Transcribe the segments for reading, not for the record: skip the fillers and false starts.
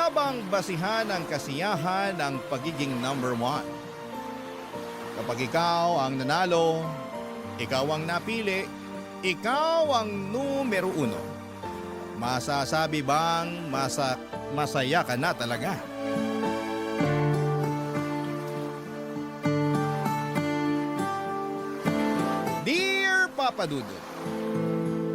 Tama bang basihan ang kasiyahan ng pagiging number one? Kapag ikaw ang nanalo, ikaw ang napili, ikaw ang numero uno. Masasabi bang masaya ka na talaga? Dear Papa Dudut,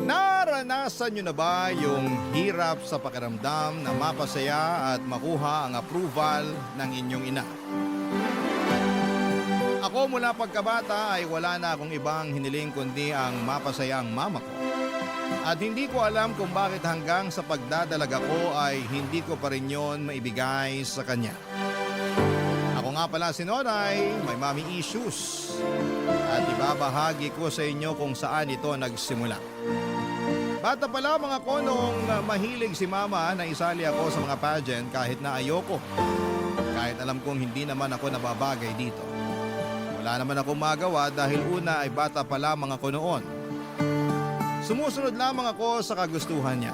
naranasan nyo na ba yung hirap sa pakiramdam na mapasaya at makuha ang approval ng inyong ina? Ako mula pagkabata ay wala na akong ibang hiniling kundi ang mapasaya ang mama ko. At hindi ko alam kung bakit hanggang sa pagdadalaga ko ay hindi ko pa rin yon maibigay sa kanya. Ako nga pala si Nonay, may mommy issues. At ibabahagi ko sa inyo kung saan ito nagsimula. Bata pala mga konong mahilig si mama na isali ako sa mga pageant kahit na ayoko. Kahit alam kong hindi naman ako nababagay dito. Wala naman akong magawa dahil una ay bata pa lamang ako noon. Sumusunod lamang ako sa kagustuhan niya.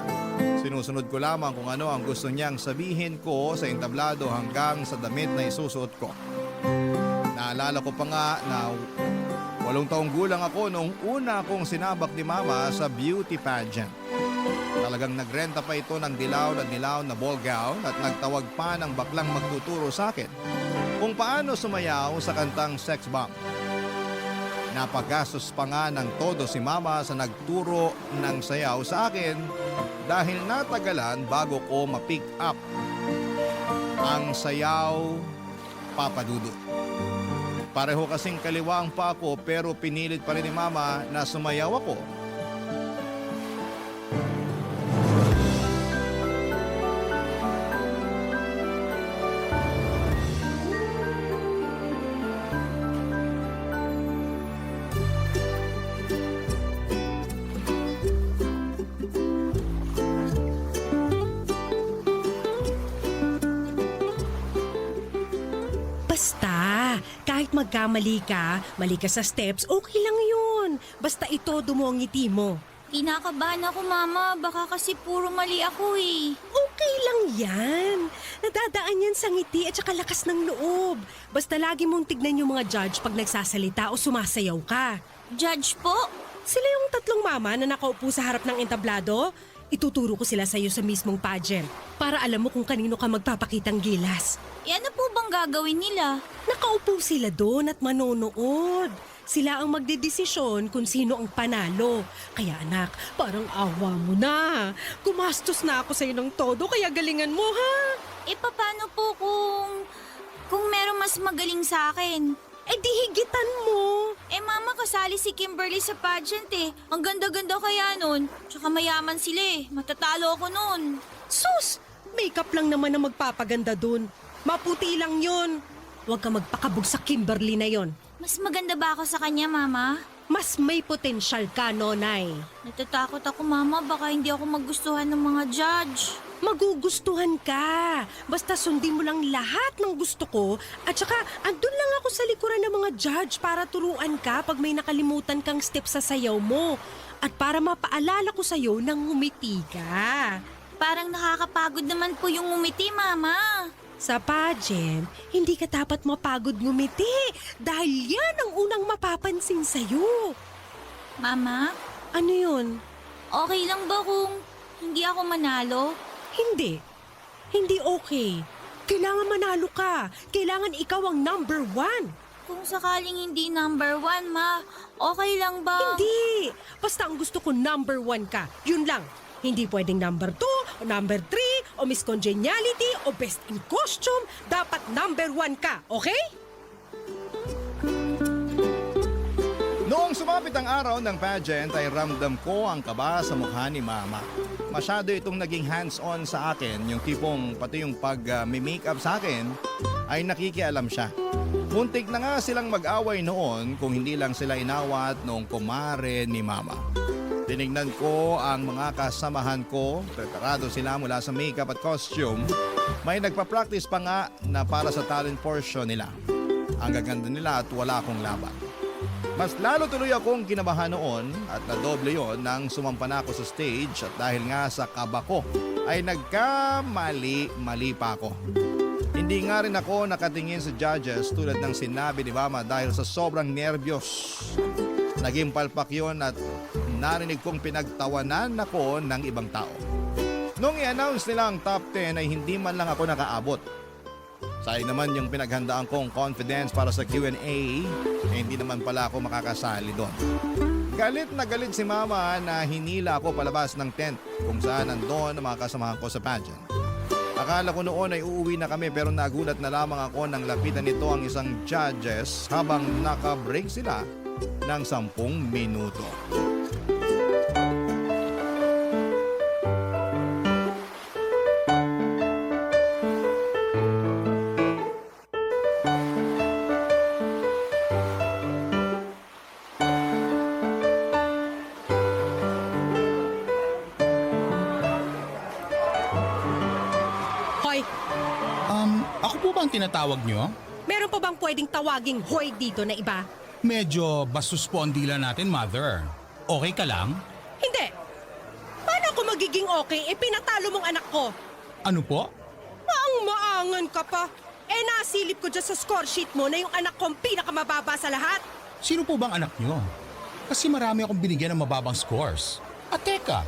Sinusunod ko lamang kung ano ang gusto niyang sabihin ko sa entablado hanggang sa damit na isusuot ko. Naalala ko pa nga na 8 taong gulang ako nung una akong sinabak ni mama sa beauty pageant. Talagang nagrenta pa ito ng dilaw na ball gown at nagtawag pa ng baklang magtuturo sa akin kung paano sumayaw sa kantang Sex Bomb. Napagastos pa nga ng todo si mama sa nagturo ng sayaw sa akin dahil natagalan bago ko ma-pick up ang sayaw Papa Dudut. Pareho kasing kaliwang pa ako pero pinilit pa rin ni mama na sumayaw ako. Basta, kahit magkamali ka, mali ka sa steps, okay lang yun. Basta itodo mo ang ngiti mo. Kinakabahan ako, Mama. Baka kasi puro mali ako eh. Okay lang yan. Nadadaan yan sa ngiti at saka lakas ng loob. Basta lagi mong tignan yung mga judge pag nagsasalita o sumasayaw ka. Judge po? Sila yung 3 mama na nakaupo sa harap ng entablado. Ituturo ko sila sa'yo sa mismong pageant para alam mo kung kanino ka magpapakitang gilas. E ano po bang gagawin nila? Nakaupo sila doon at manonood. Sila ang magdedesisyon kung sino ang panalo. Kaya anak, parang awa mo na. Gumastos na ako sa'yo ng todo kaya galingan mo ha. E paano po kung meron mas magaling sa akin? Eh di higitan mo. Eh Mama, kasali si Kimberly sa pageant eh. Ang ganda-ganda kaya nun. Tsaka mayaman sila eh. Matatalo ako nun. Sus! Makeup lang naman ang magpapaganda dun. Maputi lang yun. Huwag ka magpakabog sa Kimberly na yon. Mas maganda ba ako sa kanya, Mama? Mas may potensyal ka, Nonay. Natatakot ako, Mama. Baka hindi ako magustuhan ng mga judge. Magugustuhan ka. Basta sundin mo lang lahat ng gusto ko at saka andun lang ako sa likuran ng mga judge para turuan ka pag may nakalimutan kang step sa sayaw mo at para mapaalala ko sa'yo nang ngumiti ka. Parang nakakapagod naman po yung ngumiti, Mama. Sa pageant, hindi ka dapat mapagod ngumiti dahil yan ang unang mapapansin sa'yo. Mama, Ano yun? okay lang ba kung hindi ako manalo? Hindi. Hindi okay. Kailangan manalo ka. Kailangan ikaw ang number 1. Kung sakaling hindi number 1, Ma, okay lang ba? Hindi! Basta ang gusto ko number 1 ka. Yun lang. Hindi pwedeng number 2, o number 3, o Miss Congeniality, o Best in Costume. Dapat number 1 ka, okay? Noong sumapit ang araw ng pageant ay ramdam ko ang kaba sa mukha ni mama. Masyado itong naging hands-on sa akin, yung tipong pati yung pag-makeup sa akin ay nakikialam siya. Muntik na nga silang mag-away noon kung hindi lang sila inawat noong kumare ni mama. Tinignan ko ang mga kasamahan ko, preparado sila mula sa makeup at costume. May nagpa-practice pa nga na para sa talent portion nila. Ang gaganda nila at wala akong laban. Mas lalo tuloy akong kinabahan noon at nadoble yon nang sumampa na ako sa stage at dahil nga sa kaba ko ay nagkamali pa ako. Hindi nga rin ako nakatingin sa judges tulad ng sinabi ni Mama dahil sa sobrang nervyos. Naging palpak yun at narinig kong pinagtawanan ako ng ibang tao. Nung i-announce nila ang top 10 ay hindi man lang ako nakaabot. Sayang naman yung pinaghandaan kong confidence para sa Q&A, hindi naman pala ako makakasali doon. Galit na galit si Mama na hinila ako palabas ng tent kung saan nandun ang mga kasamahan ko sa pageant. Akala ko noon ay uuwi na kami pero nagulat na lamang ako nang lapitan nito ang isang judges habang naka-break sila ng 10 minuto. Hoy, Ako po ba ang tinatawag nyo? meron pa bang pwedeng tawaging hoy dito na iba? Medyo bastos po ang dila natin, Mother. Okay ka lang? Hindi. Paano ako magiging okay? Pinatalo mong anak ko. Ano po? Maangan ka pa. Nasilip ko dyan sa score sheet mo na yung anak kong pinakamababa sa lahat. Sino po bang anak nyo? Kasi marami akong binigyan ng mababang scores. At teka,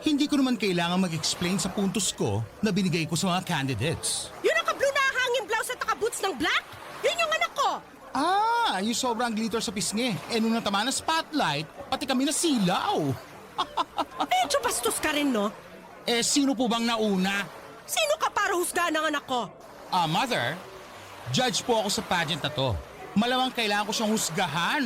hindi ko naman kailangan mag-explain sa puntos ko na binigay ko sa mga candidates. Yung naka-blue na hanging blouse at naka-boots ng black? Yun yung anak ko. Yung sobrang glitter sa pisngi. Nung natama ng spotlight, pati kami nasilaw. Medyo bastos ka rin, no? Sino po bang nauna? Sino ka para husgahan ng anak ko? Mother, judge po ako sa pageant na to. Malamang kailangan ko siyang husgahan.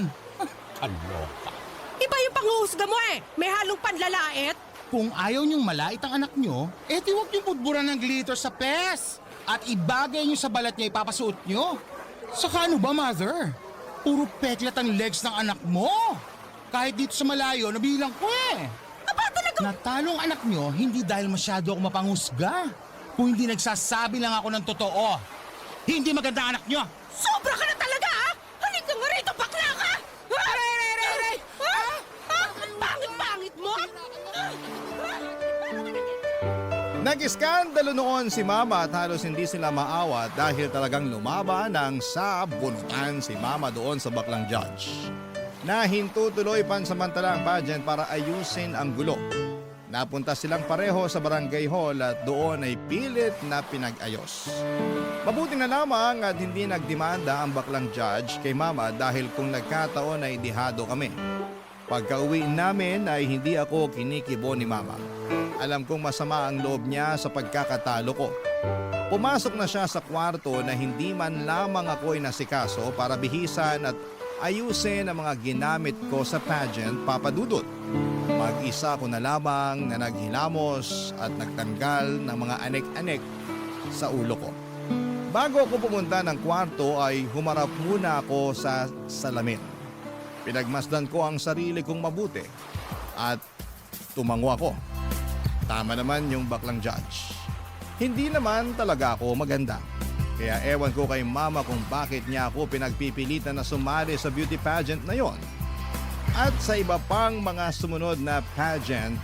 Kaloka. Iba yung panghuhusga mo eh. May halong panlalait. Kung ayaw niyong malait ang anak niyo, di huwag niyong pudburan ng glitter sa pes. At ibagay niyo sa balat niya ipapasuot niyo. Saka ano ba, Mother? Puro peklat ang legs ng anak mo. Kahit dito sa malayo, nabilang ko eh. Aba talaga. Natalo ang anak niyo hindi dahil masyado ako mapanghusga. Kung hindi nagsasabi lang ako ng totoo. Hindi maganda ang anak niyo. Sobra ka na talaga, ha? Halika nga rito, bakla ka! Aray! Ang pangit-pangit mo! Nag-iskandalo noon si Mama at halos hindi sila maawat dahil talagang lumaban ng sabunutan si Mama doon sa baklang judge. Nahinto tuloy pansamantala ang pageant para ayusin ang gulo. Napunta silang pareho sa barangay hall at doon ay pilit na pinag-ayos. Mabuti na lamang at hindi nagdemanda ang baklang judge kay Mama dahil kung nagkataon ay dihado kami. Pagka-uwi namin ay hindi ako kinikibo ni Mama. Alam kong masama ang loob niya sa pagkakatalo ko. Pumasok na siya sa kwarto na hindi man lamang ako inasikaso para bihisan at ayusin ang mga ginamit ko sa pageant, Papa Dudut. Mag-isa ko na lamang na naghilamos at nagtanggal ng mga anek-anek sa ulo ko. Bago ako pumunta ng kwarto ay humarap muna ako sa salamin. Pinagmasdan ko ang sarili kong mabuti at tumango ako. Tama naman yung baklang judge. Hindi naman talaga ako maganda. Kaya ewan ko kay Mama kung bakit niya ako pinagpipilitan na sumali sa beauty pageant na yon. At sa iba pang mga sumunod na pageant,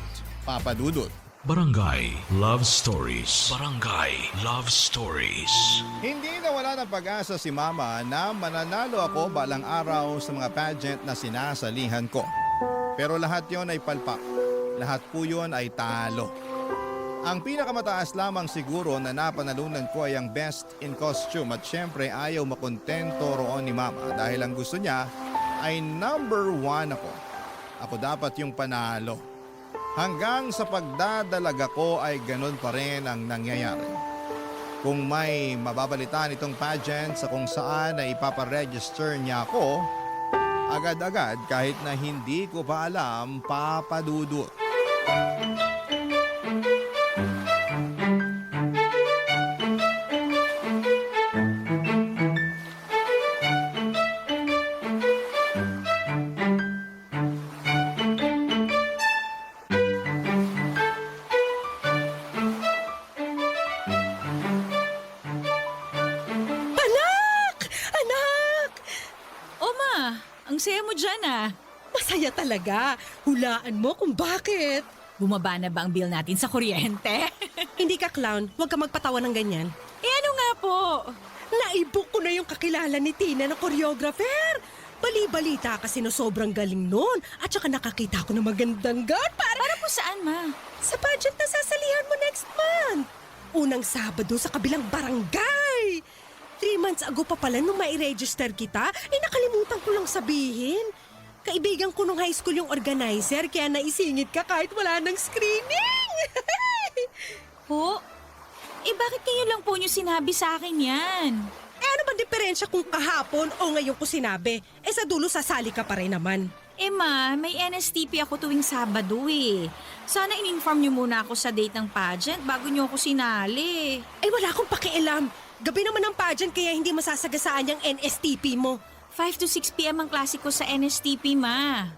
Papa Dudut. Barangay Love Stories. Barangay Love Stories. Hindi nawala ng pag-asa si Mama na mananalo ako balang araw sa mga pageant na sinasalihan ko. Pero lahat yon ay palpak. Lahat po yon ay talo. Ang pinakamataas lamang siguro na napanalunan ko ay ang best in costume at syempre ayaw makontento roon ni Mama dahil ang gusto niya ay number 1 ako. Ako dapat yung panalo. Hanggang sa pagdadalaga ko ay ganun pa rin ang nangyayari. Kung may mababalitaan itong pageant sa kung saan na ipaparegister niya ako, agad-agad kahit na hindi ko pa alam, Papa Dudut. Anak! Oma, ang saya mo dyan ah. Masaya talaga. Hulaan mo kung bakit. Bumaba na ba ang bill natin sa kuryente? Hindi ka clown, huwag ka magpatawa ng ganyan. Eh ano nga po? Naibok ko na yung kakilala ni Tina na choreographer. Bali-balita kasi na sobrang galing nun. At saka nakakita ko ng magandang gown Para po saan, ma? sa pageant na sasalihan mo next month. Unang Sabado sa kabilang barangay. 3 months ago pa pala nung mai-register kita, nakalimutan ko lang sabihin. Kaibigan ko nung high school yung organizer, kaya naisingit ka kahit wala ng screening. Po? Eh bakit ngayon lang po niyo sinabi sa akin yan? Ano ba diferensya kung kahapon o ngayon ko sinabi? Sa dulo sasali ka pa rin naman. Eh ma, may NSTP ako tuwing Sabado eh. Sana in-inform niyo muna ako sa date ng pageant bago niyo ako sinali. Wala akong pakialam. Gabi naman ang pageant kaya hindi masasagasaan yung NSTP mo. 5 to 6 p.m. ang klase ko sa NSTP, ma.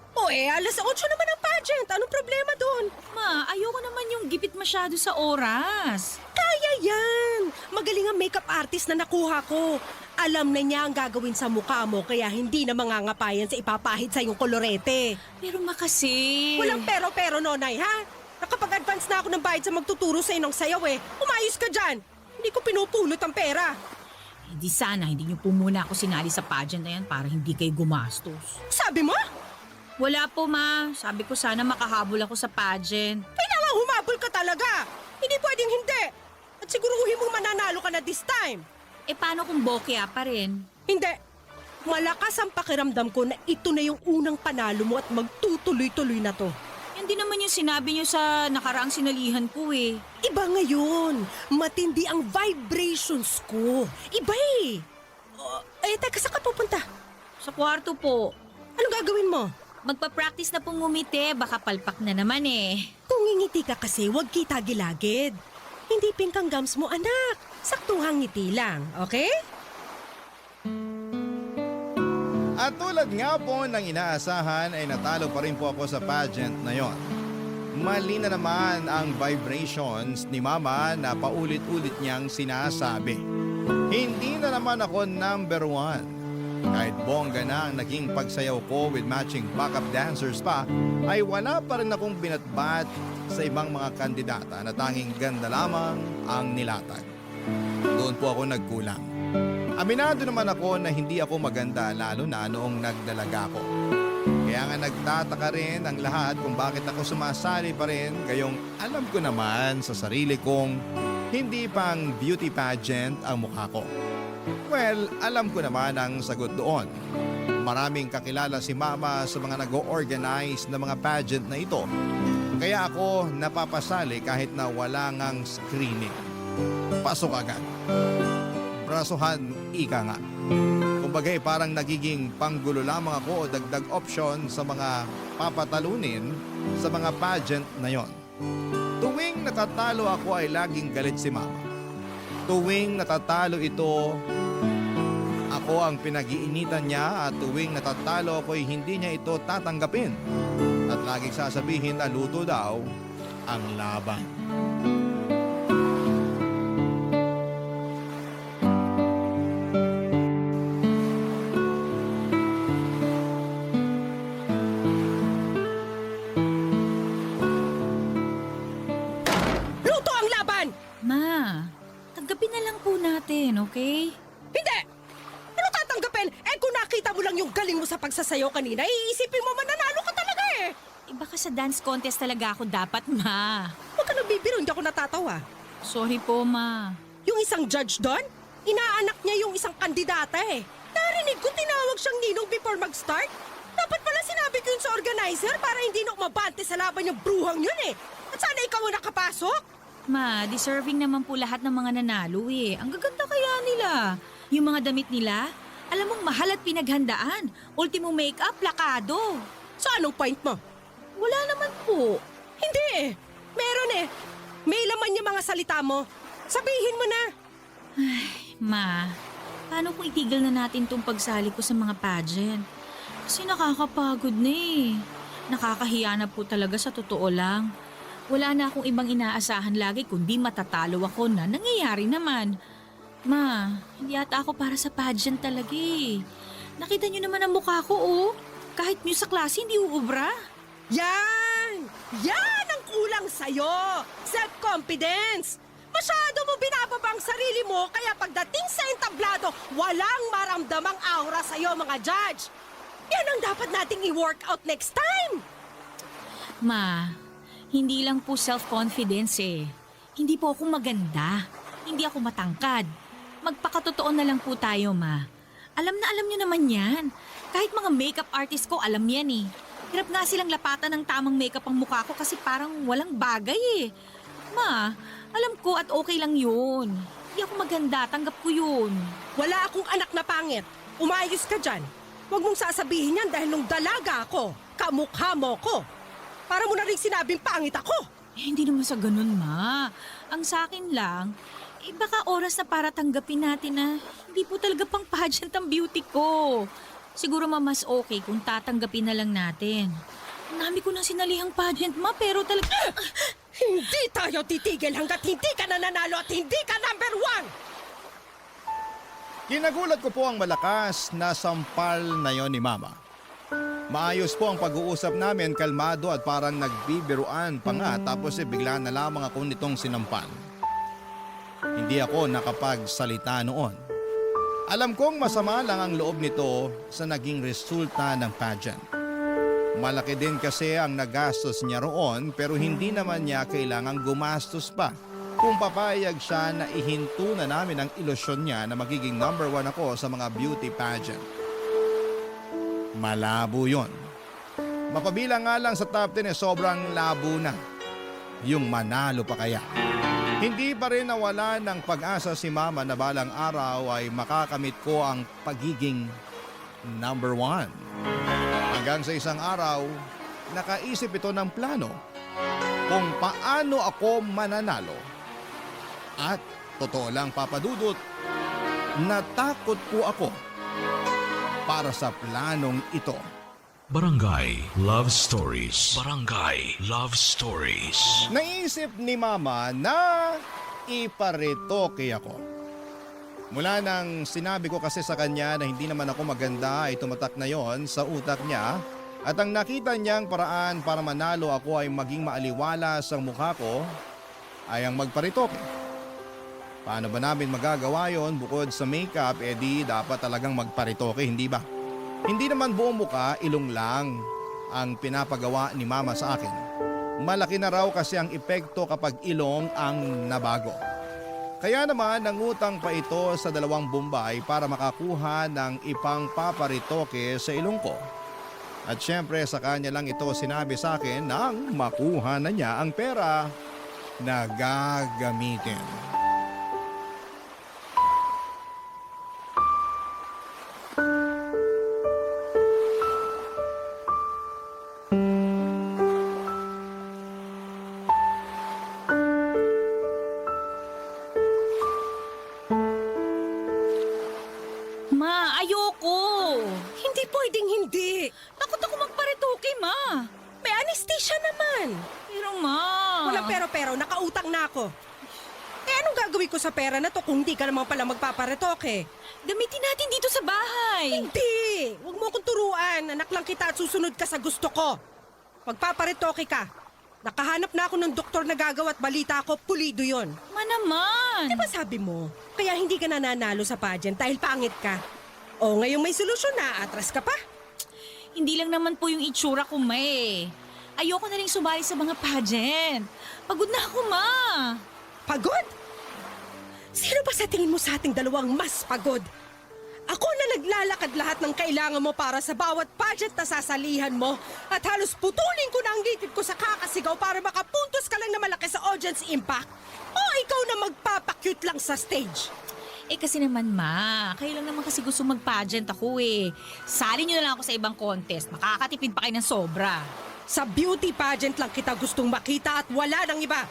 Alas 8 naman ang pageant. Anong problema doon? Ma, ayoko naman yung gipit masyado sa oras. Kaya yan! Magaling ang makeup artist na nakuha ko. Alam na niya ang gagawin sa mukha mo kaya hindi na mangangapayan sa ipapahid sa iyong kolorete. Pero ma kasi... Walang pero-pero, nonay, ha? Nakapag-advance na ako ng bayad sa magtuturo sa inong sayaw eh. Umayos ka dyan! Hindi ko pinupulot ang pera. Hindi sana, hindi niyo po muna ako sinali sa pageant na yan para hindi kayo gumastos. Sabi mo? Wala po, ma. Sabi ko sana makahabol ako sa pageant. Kailangan humabol ka talaga. Hindi pwedeng hindi. At siguruhin mong mananalo ka na this time. Eh paano kung bokeh pa rin? Hindi. Malakas ang pakiramdam ko na ito na yung unang panalo mo at magtutuloy-tuloy na to. Yan din naman yung sinabi niyo sa nakaraang sinalihan ko eh. Iba ngayon. Matindi ang vibrations ko. Iba eh. Teka, saan ka pupunta? Sa kwarto po. Anong gagawin mo? Magpa-practice na pong ngumiti, baka palpak na naman eh. Kung ngingiti ka kasi, huwag kita gilagid. Hindi pink ang gums mo, anak. Saktuhang ngiti lang, okay? At tulad nga po ng inaasahan ay natalo pa rin po ako sa pageant na yon. Mali na naman ang vibrations ni Mama na paulit-ulit niyang sinasabi. Hindi na naman ako number 1. Kahit bongga na ang naging pagsayaw ko with matching backup dancers pa, ay wala pa rin akong binatbat sa ibang mga kandidata na tanging ganda lamang ang nilatag. Doon po ako nagkulang. Aminado naman ako na hindi ako maganda lalo na noong nagdalaga ko. Kaya nga nagtataka rin ang lahat kung bakit ako sumasali pa rin, gayong alam ko naman sa sarili kong hindi pang beauty pageant ang mukha ko. Well, alam ko naman ang sagot doon. Maraming kakilala si Mama sa mga nag-o-organize na mga pageant na ito. Kaya ako napapasali kahit na wala ngang screening. Pasok agad. Brasuhan, ika nga. Kumbagay parang nagiging panggulo lamang ako o dagdag option sa mga papatalunin sa mga pageant na yon. Tuwing natatalo ako ay laging galit si Mama. Tuwing natatalo ito, ako ang pinag-iinitan niya at tuwing natatalo ako ay hindi niya ito tatanggapin. At laging sasabihin na luto daw ang laban. Luto ang laban! Ma, tanggapin na lang po natin, okay? Hindi! Ano tatanggapin? Kung nakita mo lang yung galing mo sa pagsasayaw kanina, iisipin mo mananalo ka talaga eh! Baka sa dance contest talaga ako dapat, ma. Huwag ka nagbibiro, hindi ako natatawa. Sorry po, ma. Yung isang judge doon, inaanak niya yung isang kandidata eh. Narinig ko tinawag siyang ninong before mag-start. Dapat pala sinabi ko yun sa organizer para hindi na umabante sa laban yung bruhang yun eh. At sana ikaw ang nakapasok. Ma, deserving naman po lahat ng mga nanalo eh. Ang gaganda kaya nila. Yung mga damit nila, alam mong mahal at pinaghandaan. Ultimo makeup, plakado. So anong point mo? Wala naman po. Hindi eh. Meron eh. May laman yung mga salita mo. Sabihin mo na. Ma, paano kung itigil na natin tong pagsali ko sa mga pageant? Kasi nakakapagod na eh. Nakakahiya na po talaga sa totoo lang. Wala na akong ibang inaasahan lagi kundi matatalo ako na nangyayari naman. Ma, hindi ata ako para sa pageant talaga eh. Nakita niyo naman ang mukha ko oh. Kahit niyo sa klase hindi uubra. Yan! Yan ang kulang sa'yo! Self-confidence! Masyado mo binababa ang sarili mo, kaya pagdating sa entablado, walang maramdamang aura sa'yo, mga judge. Yan ang dapat nating i-workout next time. Ma, hindi lang po self-confidence eh. Hindi po ako maganda. Hindi ako matangkad. Magpakatotoo na lang po tayo, Ma. Alam na alam niyo naman yan. Kahit mga makeup artist ko, alam yan eh. Hirap nga silang lapatan ng tamang makeup ang mukha ko kasi parang walang bagay eh. Ma, alam ko at okay lang yun. Hindi ako maganda, tanggap ko yun. Wala akong anak na pangit. Umayos ka dyan. Huwag mong sasabihin yan dahil nung dalaga ako, kamukha mo ko. Para mo na rin sinabing pangit ako. Eh, hindi naman sa ganun, Ma. Ang sa akin lang, baka oras na para tanggapin natin na hindi po talaga pang pageant ang beauty ko. Siguro, Ma, mas okay kung tatanggapin na lang natin. Ang dami ko nang sinalihang pageant, Ma, pero talaga... Hindi tayo titigil hanggat hindi ka nananalo at hindi ka number 1! Kinagulat ko po ang malakas na sampal na yon ni Mama. Maayos po ang pag-uusap namin, kalmado at parang nagbibiruan pa nga tapos bigla na lamang ako nitong sinampal. Hindi ako nakapagsalita noon. Alam kong masama lang ang loob nito sa naging resulta ng pageant. Malaki din kasi ang nagastos niya roon pero hindi naman niya kailangang gumastos pa kung papayag siya na ihinto na namin ang ilusyon niya na magiging number 1 ako sa mga beauty pageant. Malabo yon. Mapabilang nga lang sa top 10 sobrang labo na. Yung manalo pa kaya. Hindi pa rin nawala ng pag-asa si Mama na balang araw ay makakamit ko ang pagiging number 1. Hanggang sa isang araw, nakaisip ito ng plano kung paano ako mananalo. At totoo lang, Papa Dudut, natakot po ako para sa planong ito. Barangay Love Stories. Barangay Love Stories. Naisip ni Mama na iparetoke ako. Mula nang sinabi ko kasi sa kanya na hindi naman ako maganda ay tumatak na yon sa utak niya at ang nakita niyang paraan para manalo ako ay maging maaliwalas ang mukha ko ay ang magparitoke. Paano ba namin magagawa yon bukod sa makeup, di dapat talagang magparitoke, hindi ba? Hindi naman buong mukha, ilong lang ang pinapagawa ni Mama sa akin. Malaki na raw kasi ang epekto kapag ilong ang nabago. Kaya naman nangutang pa ito sa 2 Bombay para makakuha ng ipang paparitoke sa ilong ko. At syempre sa kanya lang ito sinabi sa akin nang makuha na niya ang pera na gagamitin. Ma, ayoko. Hindi pwedeng hindi. Takot ako magparitoke, Ma. May anesthesia naman. Pero, Ma... Walang pero-pero, nakautang na ako. Eh anong gagawin ko sa pera na to kung hindi ka naman pala magpaparetoke? Gamitin natin dito sa bahay. Hindi! Huwag mo akong turuan. Anak lang kita at susunod ka sa gusto ko. Magpaparetoke ka. Nakahanap na ako ng doktor na gagawa at balita ko, pulido yon. Ma naman. Di ba sabi mo, kaya hindi ka nananalo sa pageant dahil pangit ka? O ngayong may solusyon na, atras ka pa? Hindi lang naman po yung itsura ko, Ma eh. Ayoko na rin sumali sa mga pageant. Pagod na ako, Ma. Pagod? Sino ba sa tingin mo sa ating dalawang mas pagod? Ako na naglalakad lahat ng kailangan mo para sa bawat pageant na sasalihan mo at halos putulin ko na ang ngipin ko sa kakasigaw para makapuntos ka lang na malaki sa audience impact o ikaw na magpapakyut lang sa stage. Eh kasi naman, Ma, kayo lang naman kasi gusto mag-pageant ako eh. Sali niyo na lang ako sa ibang contest. Makakatipid pa kayo ng sobra. Sa beauty pageant lang kita gustong makita at wala ng iba.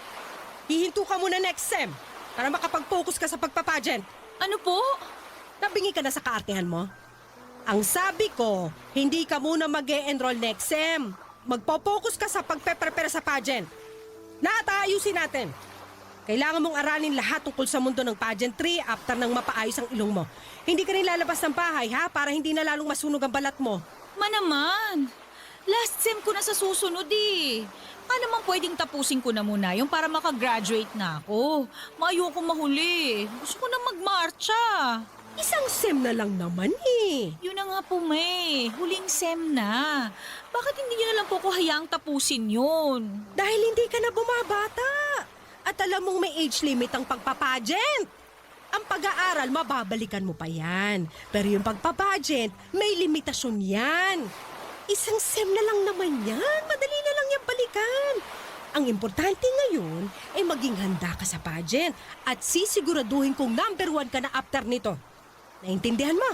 Hihinto ka muna next sem para makapag-focus ka sa pagpapageant. Ano po? Nabingi ka na sa kaartehan mo? Ang sabi ko, hindi ka muna mag-e-enroll next sem. Magpo-focus ka sa pagpe-prepare sa pageant. Lahat aayusin natin. Kailangan mong aralin lahat tungkol sa mundo ng pageantry after nang mapaayos ang ilong mo. Hindi ka rin lalabas ng bahay, ha? Para hindi na lalong masunog ang balat mo. Ma naman. Last sem ko na sa susunod eh. Baka naman pwedeng tapusin ko na muna yung para makagraduate na ako. Ayoko mahuli. Gusto ko na magmarcha. Isang sem na lang naman eh. Yun na nga po, May. Huling sem na. Bakit hindi nyo na lang po ko hayaang tapusin yun? Dahil hindi ka na bumabata. At alam mong may age limit ang pagpapageant. Ang pag-aaral, mababalikan mo pa yan. Pero yung pagpapageant, may limitasyon yan. Isang sem na lang naman yan. Madali na lang yan balikan. Ang importante ngayon ay maging handa ka sa pageant at sisiguraduhin kong number 1 ka na after nito. Naintindihan mo?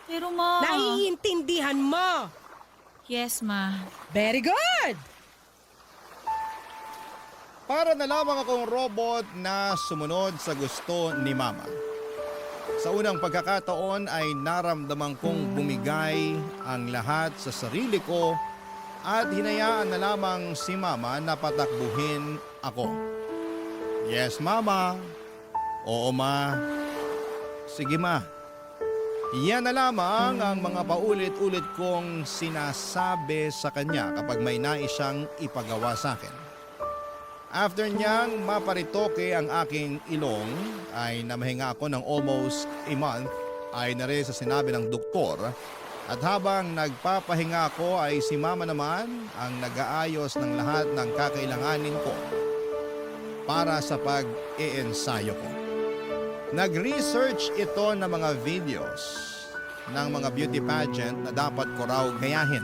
Pero ma... Naiintindihan mo. Yes, ma. Very good! Para na lamang akong robot na sumunod sa gusto ni Mama. Sa unang pagkakataon ay naramdaman kong bumigay ang lahat sa sarili ko at hinayaan na lamang si Mama na patakbuhin ako. Yes, Mama. Oo, Ma. Sige, Ma. Yan na lamang ang mga paulit-ulit kong sinasabi sa kanya kapag may nais siyang ipagawa sa akin. After niyang maparitoke ang aking ilong ay namahinga ako ng almost a month ay na rin sa sinabi ng doktor. At habang nagpapahinga ako ay si Mama naman ang nag-aayos ng lahat ng kakailanganin ko para sa pag-iensayo ko. Nag-research ito ng mga videos ng mga beauty pageant na dapat ko raw gayahin.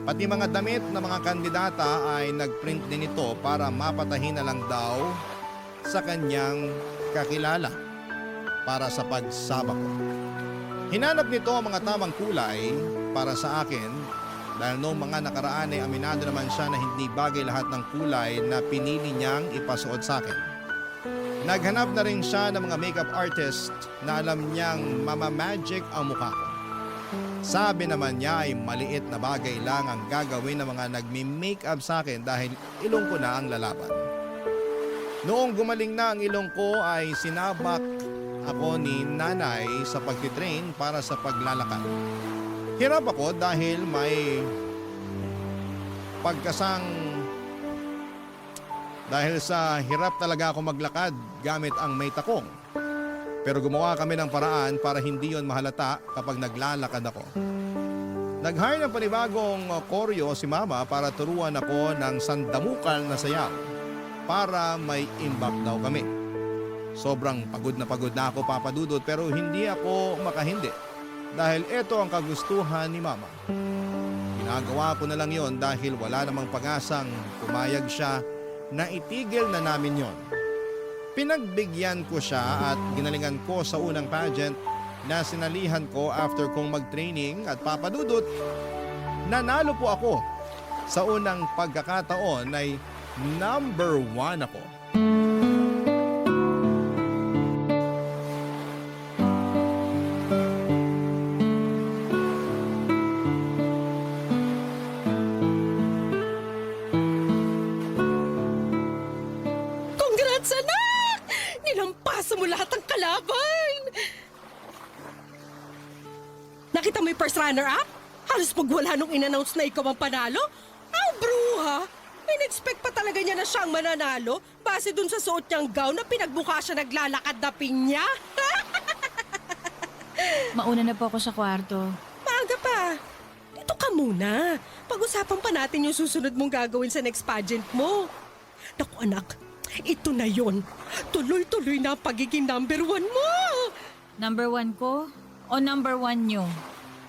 Pati mga damit ng mga kandidata ay nag-print din ito para mapatahin na lang daw sa kanyang kakilala para sa pagsaba ko. Hinanap nito ang mga tamang kulay para sa akin dahil noong mga nakaraan ay aminado naman siya na hindi bagay lahat ng kulay na pinili niyang ipasuot sa akin. Naghanap na rin siya ng mga makeup artist na alam niyang mamamagic ang mukha ko. Sabi naman niya ay maliit na bagay lang ang gagawin ng mga nagmi-makeup sa akin dahil ilong ko na ang lalaban. Noong gumaling na ang ilong ko ay sinabak ako ni nanay sa pagtitrain para sa paglalakad. Hirap ako dahil may dahil sa hirap talaga ako maglakad gamit ang may takong. Pero gumawa kami ng paraan para hindi yon mahalata kapag naglalakad ako. Nag-hire ng panibagong koryo si Mama para turuan ako ng sandamukal na sayaw para may imbak daw kami. Sobrang pagod na ako, Papa Dudut, pero hindi ako makahindi dahil ito ang kagustuhan ni Mama. Ginagawa ko na lang yon dahil wala namang pag-asang pumayag siya na itigil na namin yon. Pinagbigyan ko siya at ginalingan ko sa unang pageant na sinalihan ko after kong mag-training at Papa Dudut, nanalo po ako. Sa unang pagkakataon ay number 1 ako. Congrats, anak! Nilampasan mo lahat ng kalaban! Nakita mo yung first runner-up? Halos pagwala nung in-announce na ikaw ang panalo? Bruha! In-expect pa talaga niya na siyang mananalo base dun sa suot niyang gown na pinagbuka siya naglalakad na pinya? Mauna na po ako sa kwarto. Maaga pa. Dito ka muna. Pag-usapan pa natin yung susunod mong gagawin sa next pageant mo. Naku anak, ito na yon. Tuloy-tuloy na ang pagiging number 1 mo. Number 1 ko o number 1 nyo?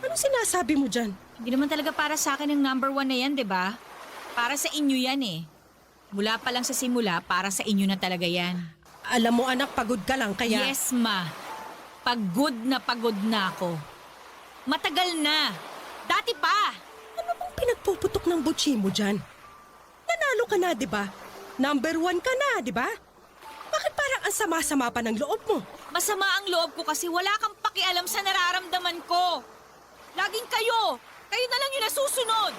Anong sinasabi mo dyan? Hindi naman talaga para sa akin ang number 1 na yan, di ba? Para sa inyo yan eh. Mula pa lang sa simula, para sa inyo na talaga yan. Alam mo anak, pagod ka lang kaya... Yes, ma. Pagod na ako. Matagal na. Dati pa. Ano bang pinagpuputok ng butsi mo dyan? Nanalo ka na, di ba? Number 1 ka na, di ba? Bakit parang ang sama-sama pa ng loob mo? Masama ang loob ko kasi wala kang pakialam sa nararamdaman ko. Laging kayo. Kayo na lang yung nasusunod.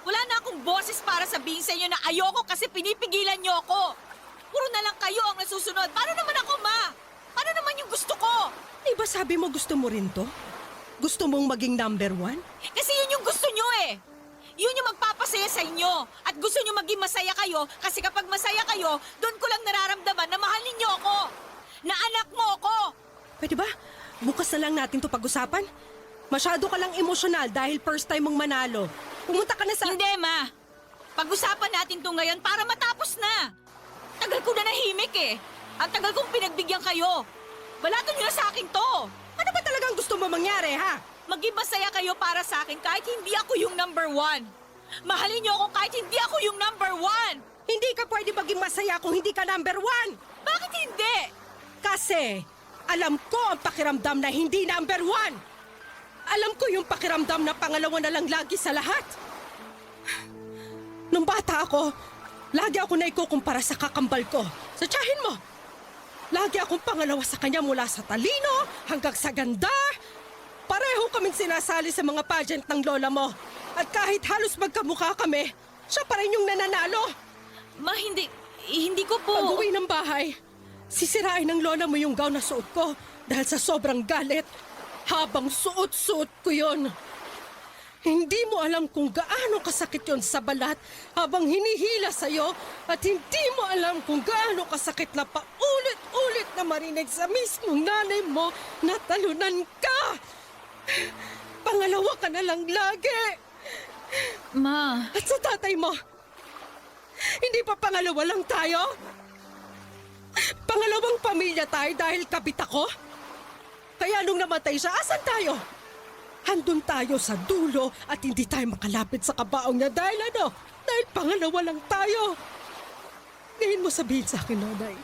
Wala na akong boses para sabihin sa inyo na ayoko kasi pinipigilan niyo ako. Puro na lang kayo ang nasusunod. Paano naman ako, ma? Paano naman yung gusto ko? Di ba sabi mo gusto mo rin to? Gusto mong maging number 1? Kasi yun yung gusto niyo eh. Yun yung magpapasaya masaya sa inyo. At gusto nyo maging masaya kayo kasi kapag masaya kayo, doon ko lang nararamdaman na mahal ninyo ako. Na anak mo ako. Pwede ba? Bukas na lang natin to pag-usapan. Masyado ka lang emosyonal dahil first time mong manalo. Pumunta ka na sa... Hindi, Ma. Pag-usapan natin to ngayon para matapos na. Tagal ko na nahimik eh. Ang tagal kong pinagbigyan kayo. Balato nyo na sa akin to. Ano ba talagang gusto mo mangyari, ha? Maging masaya kayo para sa akin kahit hindi ako yung number one. Mahalin niyo ako kahit hindi ako yung number one. Hindi ka pwede maging masaya kung hindi ka number one. Bakit hindi? Kasi alam ko ang pakiramdam na hindi number one. Alam ko yung pakiramdam na pangalawa na lang lagi sa lahat. Nung bata ako, lagi ako na ikukumpara sa kakambal ko. Sa tiyahin mo. Lagi akong pangalawa sa kanya mula sa talino hanggang sa ganda. Pareho kaming sinasali sa mga pageant ng lola mo. At kahit halos magkamukha kami, siya pa rin yung nananalo. Ma, hindi ko po... Pag-uwi ng bahay, sisirain ng lola mo yung gown na suot ko dahil sa sobrang galit. Habang suot-suot ko yon. Hindi mo alam kung gaano kasakit yon sa balat habang hinihila sa'yo at hindi mo alam kung gaano kasakit na paulit-ulit na marinig sa mismong nanay mo na talunan ka. Pangalawa ka na lang lagi. Ma, At sa tatay mo, hindi pa pangalawa lang tayo? Pangalawang pamilya tayo dahil kabit ako? Kaya nung namatay siya, asan tayo? Handun tayo sa dulo at hindi tayo makalapit sa kabaong niya dahil Dahil pangalawa lang tayo. Ngayon mo sabihin sa akin, Nanay,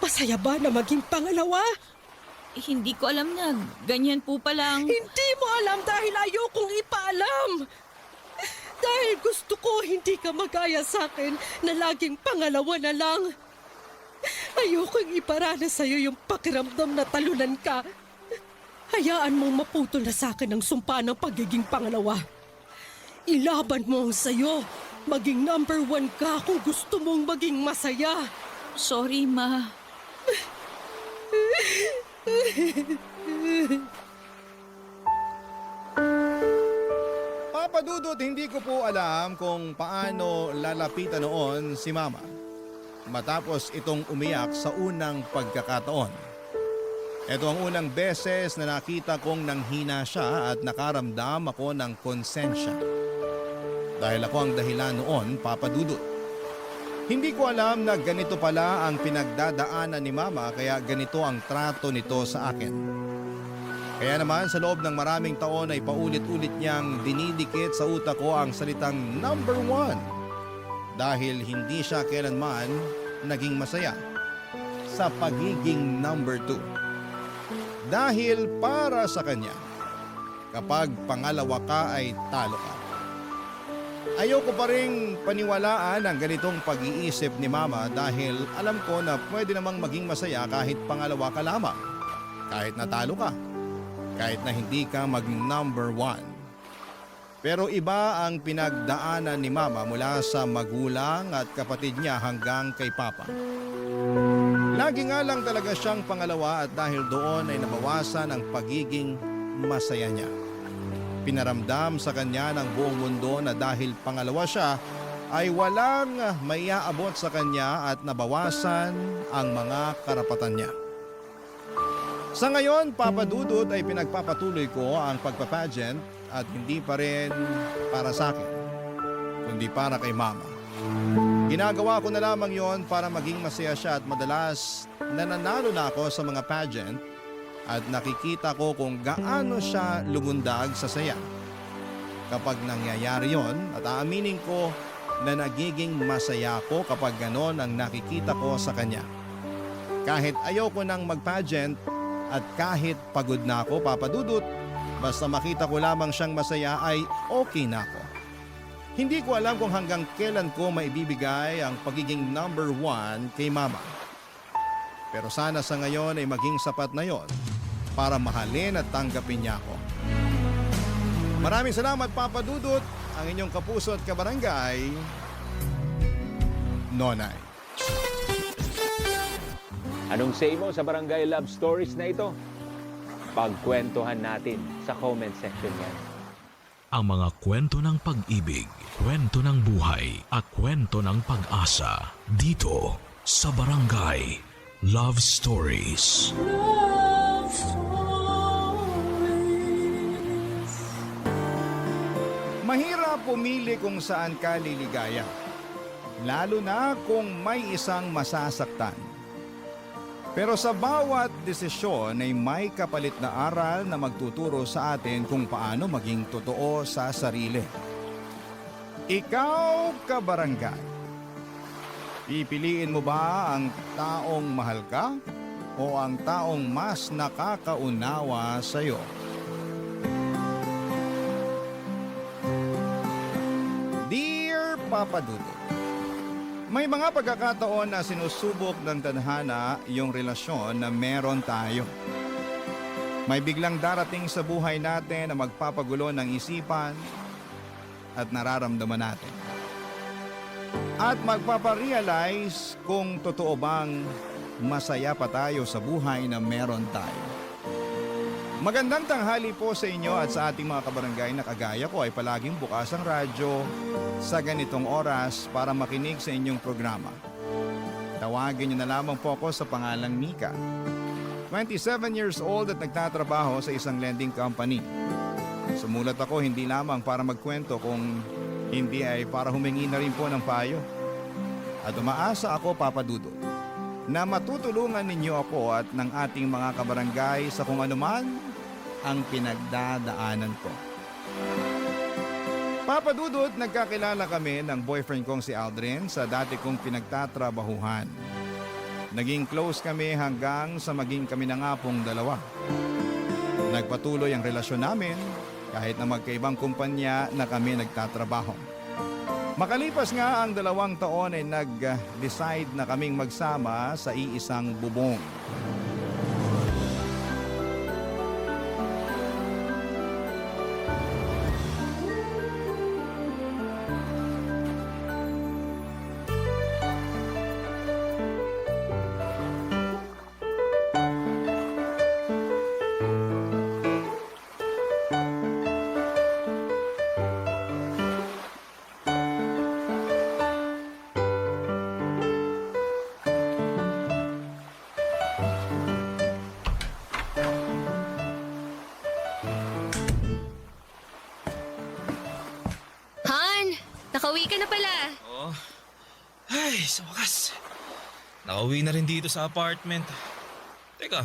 masaya ba na maging pangalawa? hindi ko alam na ganyan po palang... Hindi mo alam dahil ayokong ipaalam. Dahil gusto ko hindi ka magaya sa akin na laging pangalawa na lang. Ayokong iparana sa'yo yung pakiramdam na talunan ka. Hayaan mong maputol na sa akin ang sumpa ng pagiging pangalawa. Ilaban mo ang sayo. Maging number one ka kung gusto mong maging masaya. Sorry, Ma. Papa Dudut, hindi ko po alam kung paano lalapitan noon si Mama matapos itong umiyak sa unang pagkakataon. Ito ang unang beses na nakita kong nanghina siya at nakaramdam ako ng konsensya. Dahil ako ang dahilan noon, Papa Dudut. Hindi ko alam na ganito pala ang pinagdadaanan ni Mama kaya ganito ang trato nito sa akin. Kaya naman sa loob ng maraming taon ay paulit-ulit niyang dinidikit sa utak ko ang salitang number one. Dahil hindi siya kailanman naging masaya sa pagiging number two. Dahil para sa kanya, kapag pangalawa ka ay talo ka. Ayoko pa ring paniwalaan ang ganitong pag-iisip ni Mama dahil alam ko na pwede namang maging masaya kahit pangalawa ka lamang. Kahit natalo ka. Kahit na hindi ka mag-number one. Pero iba ang pinagdaanan ni Mama mula sa magulang at kapatid niya hanggang kay Papa. Lagi nga lang talaga siyang pangalawa at dahil doon ay nabawasan ang pagiging masaya niya. Pinaramdam sa kanya ng buong mundo na dahil pangalawa siya ay walang maiaabot sa kanya at nabawasan ang mga karapatan niya. Sa ngayon, Papa Dudut ay pinagpapatuloy ko ang pagpapageant at hindi pa rin para sa akin, kundi para kay Mama. Ginagawa ko na lamang yon para maging masaya siya at madalas nananalo na ako sa mga pageant at nakikita ko kung gaano siya lumundag sa saya. Kapag nangyayari yon at aaminin ko na nagiging masaya ako kapag ganon ang nakikita ko sa kanya. Kahit ayoko nang mag-pageant at kahit pagod na ako, Papa Dudut, basta makita ko lamang siyang masaya ay okay na ako. Hindi ko alam kung hanggang kailan ko maibibigay ang pagiging number one kay Mama. Pero sana sa ngayon ay maging sapat na yon para mahalin at tanggapin niya ako. Maraming salamat, Papa Dudut, ang inyong kapuso at kabarangay, Nonay. Anong say mo sa Barangay Love Stories na ito? Pagkwentuhan natin sa comment section yan. ang mga kwento ng pag-ibig, kwento ng buhay at kwento ng pag-asa dito sa Barangay Love Stories. Mahirap pumili kung saan ka liligaya, lalo na kung may isang masasaktan. Pero sa bawat desisyon ay may kapalit na aral na magtuturo sa atin kung paano maging totoo sa sarili. Ikaw, kabarangay, pipiliin mo ba ang taong mahal ka o ang taong mas nakakaunawa sa iyo? Dear Papa Dudut, may mga pagkakataon na sinusubok ng tadhana yung relasyon na meron tayo. May biglang darating sa buhay natin na magpapagulo ng isipan at nararamdaman natin. At magpaparealize kung totoo bang masaya pa tayo sa buhay na meron tayo. Magandang tanghali po sa inyo at sa ating mga kabarangay na kagaya ko ay palaging bukas ang radyo sa ganitong oras para makinig sa inyong programa. Tawagin niyo na lamang po ako sa pangalang Mika. 27 years old at nagtatrabaho sa isang lending company. Sumulat ako hindi lamang para magkwento kung hindi ay para humingi na rin po ng payo. At umaasa ako, Papa Dudut, na matutulungan ninyo ako at ng ating mga kabarangay sa kung anuman ang pinagdadaanan ko. Papa Dudut, nagkakilala kami ng boyfriend kong si Aldrin sa dati kong pinagtatrabahuhan. Naging close kami hanggang sa maging kami na nga pong dalawa. Nagpatuloy ang relasyon namin kahit na magkaibang kumpanya na kami nagtatrabaho. Makalipas nga ang 2 taon ay nag-decide na kaming magsama sa iisang bubong. Han, nakauwi ka na pala. Oo. Ay, sa wakas. Nakauwi na rin dito sa apartment. Teka,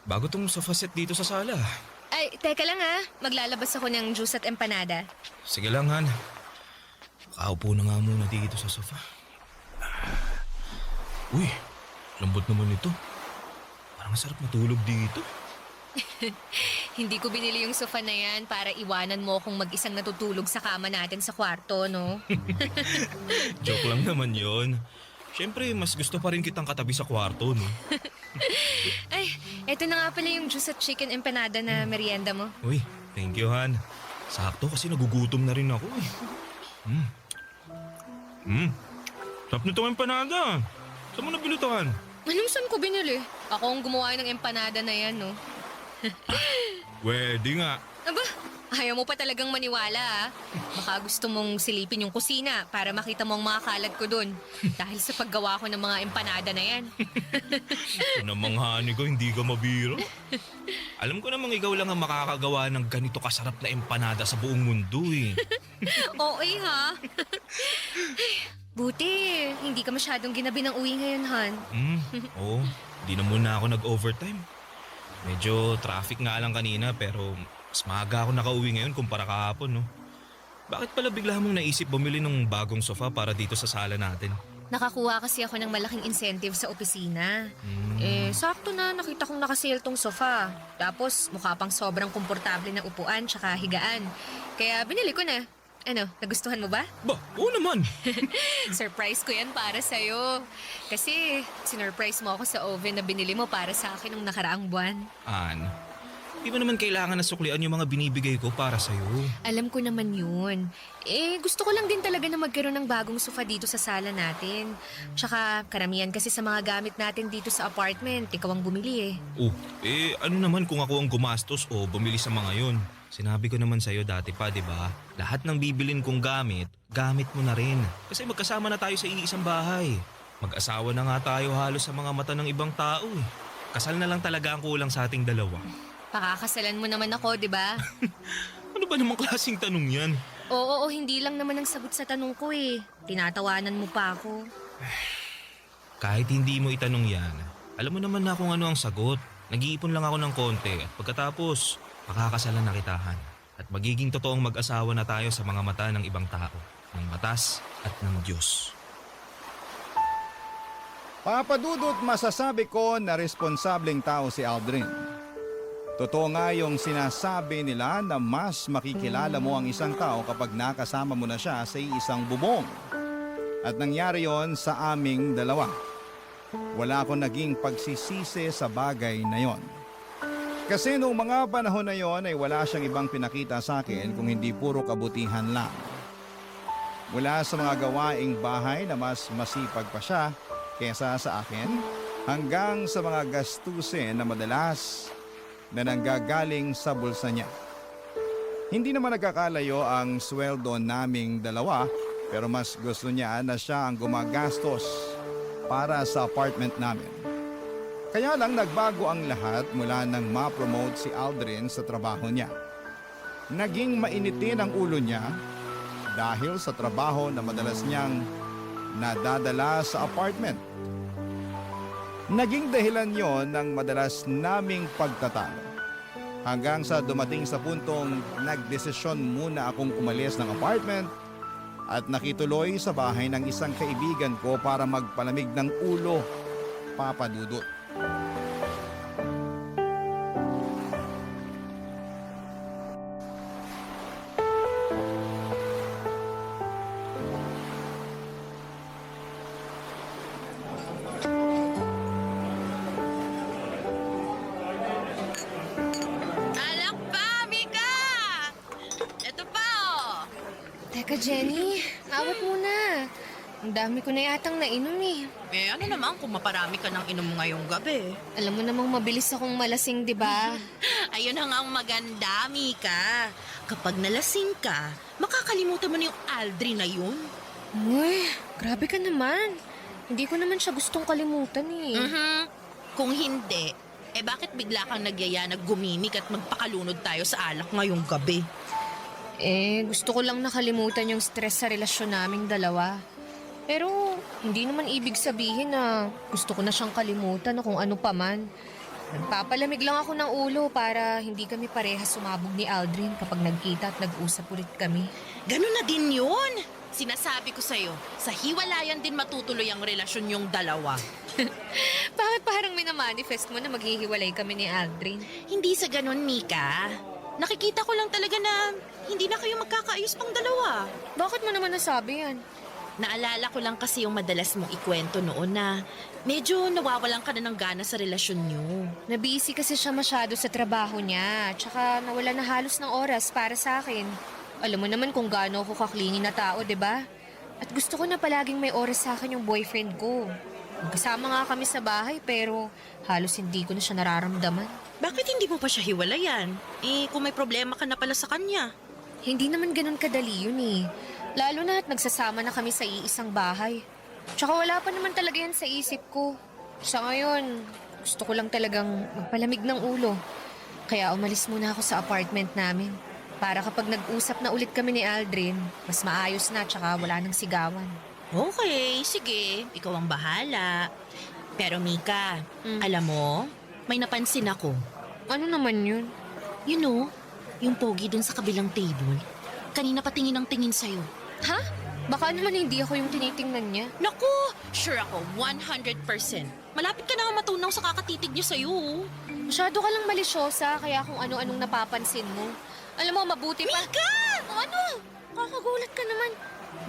bago tong sofa set dito sa sala. Ay, teka lang ha. Maglalabas ako ng juice at empanada. Sige lang, Han. Makaupo na nga muna dito sa sofa. Uy, lambot naman ito. Parang sarap matulog dito. Hindi ko binili yung sofa na yan para iwanan mo kung mag-isang natutulog sa kama natin sa kwarto, no? Joke lang naman yon. Siyempre, mas gusto pa rin kitang katabi sa kwarto, no? Ay, eto na nga pala yung juice at chicken empanada na merienda mo. Uy, thank you, Han. Sakto kasi nagugutom na rin ako, eh. Sarap nitong empanada. Saan mo napilutan? Anong saan ko binili? Ako ang gumawa ng empanada na yan, no? Pwede nga. Aba, ayaw mo pa talagang maniwala, ah. Baka gusto mong silipin yung kusina para makita mo ang mga kalat ko dun. Dahil sa paggawa ko ng mga empanada na yan. Ito namang hani ko, hindi ka mabiro. Alam ko namang ikaw lang ang makakagawa ng ganito kasarap na empanada sa buong mundo, eh. Oo, ha? Buti, hindi ka masyadong ginabi ng uwi ngayon, Han. Oo, di na muna ako nag-overtime. Medyo traffic nga lang kanina pero mas maaga ako nakauwi ngayon kumpara kahapon, no? Bakit pala bigla mong naisip bumili ng bagong sofa para dito sa sala natin? Nakakuha kasi ako ng malaking incentive sa opisina. Sakto na nakita kong nakasale tong sofa. Tapos mukha pang sobrang komportable na upuan tsaka higaan. Kaya binili ko na. Ano, nagustuhan mo ba? Ba, oo naman. Surprise ko yan para sa'yo. Kasi sinurprise mo ako sa oven na binili mo para sa akin nung nakaraang buwan. An, di ba naman kailangan na suklian yung mga binibigay ko para sa'yo? Alam ko naman yun. Gusto ko lang din talaga na magkaroon ng bagong sofa dito sa sala natin. Tsaka karamihan kasi sa mga gamit natin dito sa apartment, ikaw ang bumili eh. Oh, ano naman kung ako ang gumastos o bumili sa mga yon? Sinabi ko naman sa'yo dati pa, di ba? Lahat ng bibilin kong gamit, gamit mo na rin. Kasi magkasama na tayo sa iisang bahay. Mag-asawa na nga tayo halos sa mga mata ng ibang tao eh. Kasal na lang talaga ang kulang sa ating dalawa. Pakakasalan mo naman ako, di ba? Ano ba namang klaseng tanong yan? Oo, hindi lang naman ang sagot sa tanong ko eh. Tinatawanan mo pa ako. Kahit hindi mo itanong yan, alam mo naman na kung ano ang sagot. Nag-iipon lang ako ng konti at pagkatapos, pakakasalan na kitahan. At magiging totoong mag-asawa na tayo sa mga mata ng ibang tao, ng batas at ng Diyos. Papadudot, masasabi ko na responsableng tao si Aldrin. Totoo nga yung sinasabi nila na mas makikilala mo ang isang tao kapag nakasama mo na siya sa isang bubong. At nangyari yon sa aming dalawa. Wala akong naging pagsisisi sa bagay na yon. Kasi noong mga panahon na yon ay wala siyang ibang pinakita sa akin kung hindi puro kabutihan lang. Mula sa mga gawaing bahay na mas masipag pa siya kesa sa akin, hanggang sa mga gastusin na madalas na nanggagaling sa bulsa niya. Hindi naman nagkakalayo ang sweldo naming dalawa, pero mas gusto niya na siya ang gumagastos para sa apartment namin. Kaya lang nagbago ang lahat mula nang ma-promote si Aldrin sa trabaho niya. Naging mainitin ang ulo niya dahil sa trabaho na madalas niyang nadadala sa apartment. Naging dahilan yon ng madalas naming pagtatalo. Hanggang sa dumating sa puntong nagdesisyon muna akong umalis ng apartment at nakituloy sa bahay ng isang kaibigan ko para magpalamig ng ulo, Papa Dudut. Alak pa, Mika! Ito pa, oh! Teka, Jenny, awat muna. Ang dami ko na yatang nainom eh. Eh ano naman kung maparami ka ng inom ngayong gabi? Alam mo namang mabilis akong malasing, di ba? Ayun na nga ang maganda, Mika. Kapag nalasing ka, makakalimutan mo na yung Aldrin na yun. Uy, grabe ka naman. Hindi ko naman siya gustong kalimutan eh. Kung hindi, eh bakit bigla kang nagyaya na gumimik at magpakalunod tayo sa alak ngayong gabi? Eh, gusto ko lang nakalimutan yung stress sa relasyon naming dalawa. Pero, hindi naman ibig sabihin na gusto ko na siyang kalimutan o kung ano pa man. Nagpapalamig lang ako ng ulo para hindi kami parehas sumabog ni Aldrin kapag nagkita at nag-usap ulit kami. Ganun na din yun. Sinasabi ko sa'yo, sa hiwalayan din matutuloy ang relasyon yung dalawa. Bakit parang minamanifest mo na maghihiwalay kami ni Aldrin? Hindi sa ganun, Mika. Nakikita ko lang talaga na hindi na kayo magkakaayos pang dalawa. Bakit mo naman nasabi yan? Naalala ko lang kasi yung madalas mong ikwento noon na medyo nawawalan ka na ng gana sa relasyon niyo. Nabisi kasi siya masyado sa trabaho niya. Tsaka nawala na halos ng oras para sa akin. Alam mo naman kung gaano ako kaklingi na tao, di ba? At gusto ko na palaging may oras sa akin yung boyfriend ko. Magkasama nga kami sa bahay pero halos hindi ko na siya nararamdaman. Bakit hindi mo pa siya hiwalayan? Eh, kung may problema ka na pala sa kanya. Hindi naman ganun kadali yun eh. Lalo na at nagsasama na kami sa iisang bahay. Tsaka wala pa naman talaga yan sa isip ko. Sa ngayon, gusto ko lang talagang magpalamig ng ulo. Kaya umalis muna ako sa apartment namin. Para kapag nag-usap na ulit kami ni Aldrin, mas maayos na tsaka wala nang sigawan. Okay, sige. Ikaw ang bahala. Pero Mika, alam mo, may napansin ako. Ano naman yun? You know, yung pogi dun sa kabilang table. Kanina pa tingin ang tingin sa'yo. Ha? Baka naman hindi ako yung tinitingnan niya. Naku, sure ako, 100%. Malapit ka na nga matunaw sa kakatitig niya sa'yo. Masyado ka lang malisyosa kaya kung ano-anong napapansin mo. Alam mo, mabuti pa... Mika! Ano? Kakagulat ka naman.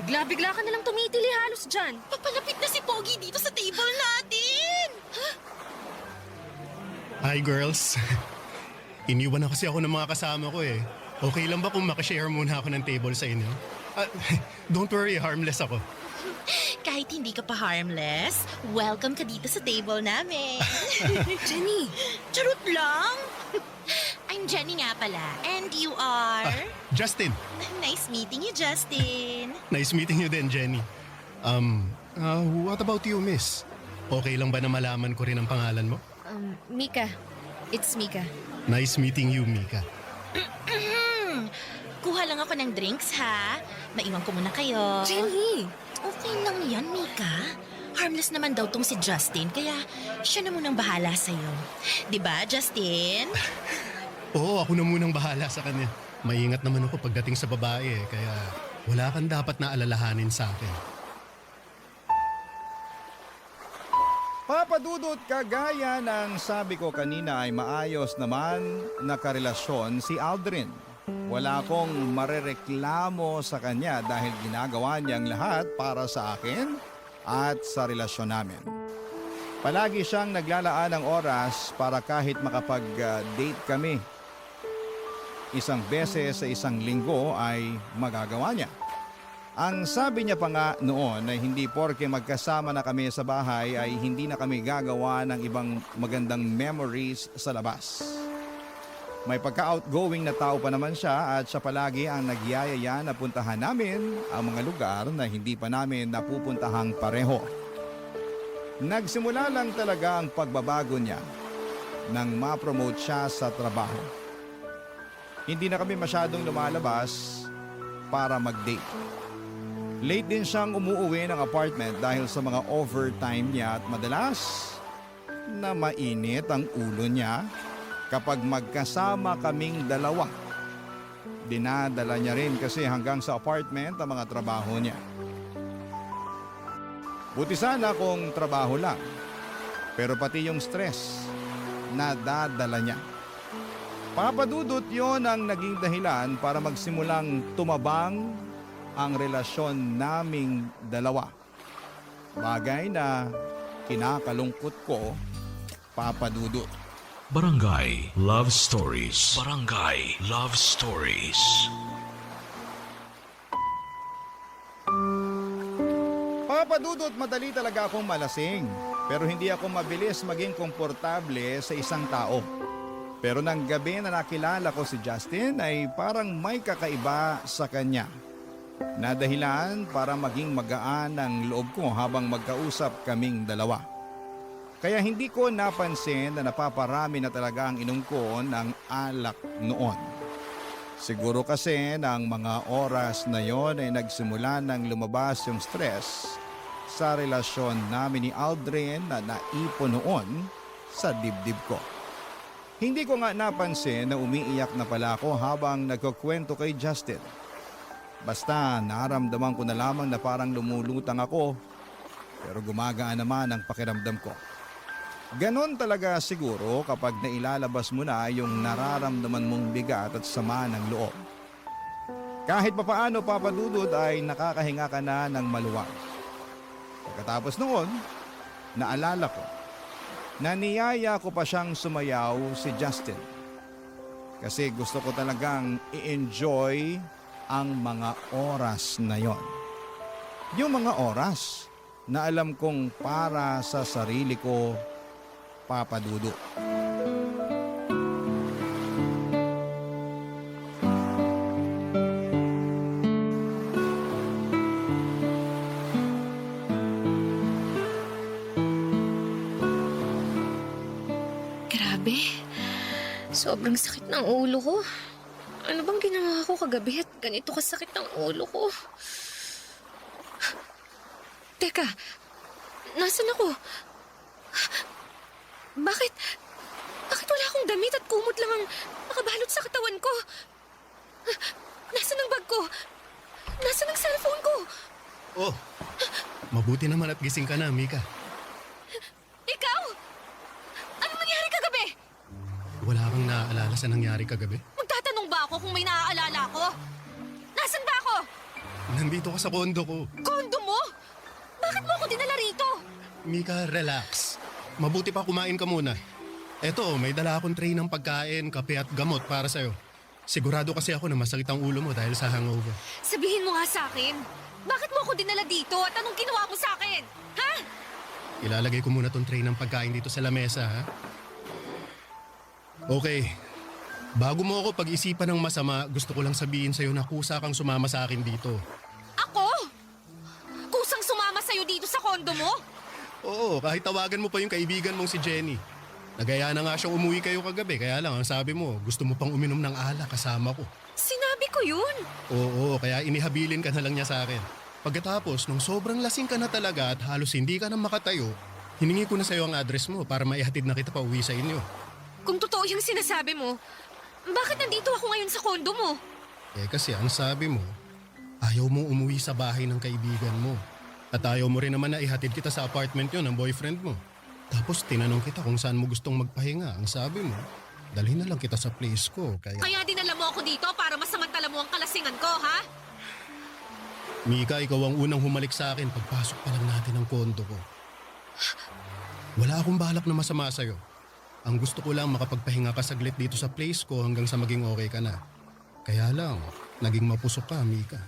Bigla-bigla ka nalang tumitili halos dyan. Papalapit na si Pogi dito sa table natin! Hi girls. Iniwan na kasi ako ng mga kasama ko eh. Okay lang ba kung makashare muna ako ng table sa inyo? Don't worry, harmless ako. Kahit hindi ka pa harmless, welcome ka dito sa table namin. Jenny! Charot lang! I'm Jenny nga pala. And you are? Justin. Nice meeting you, Justin. Nice meeting you din, Jenny. What about you, miss? Okay lang ba na malaman ko rin ang pangalan mo? Mika. It's Mika. Nice meeting you, Mika. Kuha lang ako ng drinks, ha? Maiwan ko muna kayo. Jenny! Okay lang yan, Mika. Harmless naman daw tong si Justin, kaya siya na munang bahala sa'yo. Diba, Justin? Oo, ako na munang bahala sa kanya. Maingat naman ako pagdating sa babae kaya wala kang dapat na alalahanin sa akin. Papa Dudut, kagaya ng sabi ko kanina ay maayos naman na karelasyon si Aldrin. Wala akong marereklamo sa kanya dahil ginagawa niyang lahat para sa akin at sa relasyon namin. Palagi siyang naglalaan ng oras para kahit makapag-date kami. Isang beses sa isang linggo ay magagawa niya. Ang sabi niya pa nga noon ay hindi porke magkasama na kami sa bahay ay hindi na kami gagawa ng ibang magandang memories sa labas. May pagka-outgoing na tao pa naman siya at siya palagi ang nagyayaya na puntahan namin ang mga lugar na hindi pa namin napupuntahang pareho. Nagsimula lang talaga ang pagbabago niya nang ma-promote siya sa trabaho. Hindi na kami masyadong lumalabas para mag-date. Late din siyang umuuwi ng apartment dahil sa mga overtime niya at madalas na mainit ang ulo niya kapag magkasama kaming dalawa. Dinadala niya rin kasi hanggang sa apartment ang mga trabaho niya. Buti sana kung trabaho lang, pero pati yung stress, nadadala niya. Papadudot yon ang naging dahilan para magsimulang tumabang ang relasyon naming dalawa. Bagay na kinakalungkot ko, Papadudot. Barangay Love Stories. Barangay Love Stories. Papadudot, madali talaga akong malasing. Pero hindi ako mabilis maging komportable sa isang tao. Pero nang gabi na nakilala ko si Justin ay parang may kakaiba sa kanya. Na dahilan para maging magaan ang loob ko habang magkausap kaming dalawa. Kaya hindi ko napansin na napaparami na talaga ang inom ko ng alak noon. Siguro kasi ng mga oras na yon ay nagsimula nang lumabas yung stress sa relasyon namin ni Aldrin na naipon noon sa dibdib ko. Hindi ko nga napansin na umiiyak na pala ako habang nagkukwento kay Justin. Basta naramdaman ko na lamang na parang lumulutang ako pero gumagaan naman ang pakiramdam ko. Ganon talaga siguro kapag nailalabas mo na yung nararamdaman mong bigat at sama ng loob. Kahit papaano, Papadudod, ay nakakahinga ka na ng maluwag. Pagkatapos noon, naalala ko na niyaya ko pa siyang sumayaw si Justin. Kasi gusto ko talagang i-enjoy ang mga oras na yon. Yung mga oras na alam kong para sa sarili ko, Papadudot. Grabe. Sobrang sakit ng ulo ko. Ano bang ginawa ko kagabi at ganito kasakit ng ulo ko? Teka, nasan ako? Bakit wala akong damit at kumot lang ang nakabalot sa katawan ko? Nasaan ang bag ko? Nasaan ang cellphone ko? Oh, mabuti naman at gising ka na, Mika. Ikaw? Anong nangyari kagabi? Wala kang naaalala sa nangyari kagabi? Magtatanong ba ako kung may naaalala ko? Nasaan ba ako? Nandito ka sa kondo ko. Kondo mo? Bakit mo ako dinala rito? Mika, relax. Mabuti pa kumain ka muna. Eto, may dala akong tray ng pagkain, kape at gamot para sa'yo. Sigurado kasi ako na masakit ang ulo mo dahil sa hangover. Sabihin mo nga sa akin, bakit mo ako dinala dito at anong ginawa mo sa akin? Ha? Ilalagay ko muna tong tray ng pagkain dito sa lamesa, ha? Okay. Bago mo ako pag-isipan ng masama, gusto ko lang sabihin sa'yo na kusa kang sumama sa akin dito. Ako? Kusang sumama sa'yo dito sa kondo mo? Oo, kahit tawagan mo pa yung kaibigan mong si Jenny. Nagaya na nga siyang umuwi kayo kagabi, kaya lang ang sabi mo, gusto mo pang uminom ng alak kasama ko. Sinabi ko yun. Oo, kaya inihabilin ka na lang niya sa akin. Pagkatapos, nung sobrang lasing ka na talaga at halos hindi ka na makatayo, hiningi ko na sa'yo ang address mo para maihatid na kita pa uwi sa inyo. Kung totoo yung sinasabi mo, bakit nandito ako ngayon sa kondo mo? Eh kasi ang sabi mo, ayaw mong umuwi sa bahay ng kaibigan mo. At ayaw mo rin naman na ihatid kita sa apartment yun ng boyfriend mo. Tapos tinanong kita kung saan mo gustong magpahinga. Ang sabi mo, dalhin na lang kita sa place ko. Kaya dinala mo ako dito para masamantala mo ang kalasingan ko, ha? Mika, ikaw ang unang humalik sa akin pagpasok pa lang natin ng kondo ko. Wala akong balak na masama sa'yo. Ang gusto ko lang makapagpahinga ka saglit dito sa place ko hanggang sa maging okay ka na. Kaya lang, naging mapusok ka, Mika.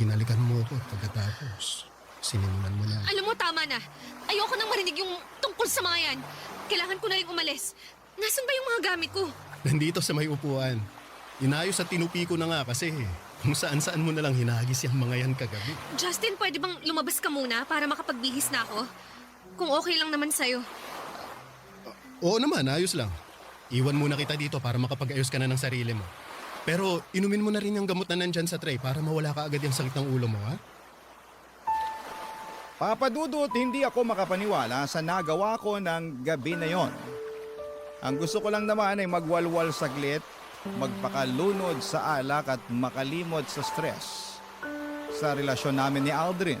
Hinalikan mo ako at pagkatapos, sinimulan mo na. Alam mo, tama na. Ayoko nang marinig yung tungkol sa mga yan. Kailangan ko na rin umalis. Nasaan ba yung mga gamit ko? Nandito sa may upuan. Inayos at tinupi ko na nga kasi kung saan-saan mo na lang hinagis yung mga yan kagabi. Justin, pwede bang lumabas ka muna para makapagbihis na ako? Kung okay lang naman sa'yo. Oo naman, ayos lang. Iwan muna kita dito para makapag-ayos ka na ng sarili mo. Pero inumin mo na rin yung gamot na nandyan sa tray para mawala ka agad yung sakit ng ulo mo, ha? Papa Dudut, hindi ako makapaniwala sa nagawa ko ng gabi na yon. Ang gusto ko lang naman ay magwalwal saglit, magpakalunod sa alak at makalimot sa stress sa relasyon namin ni Aldrin.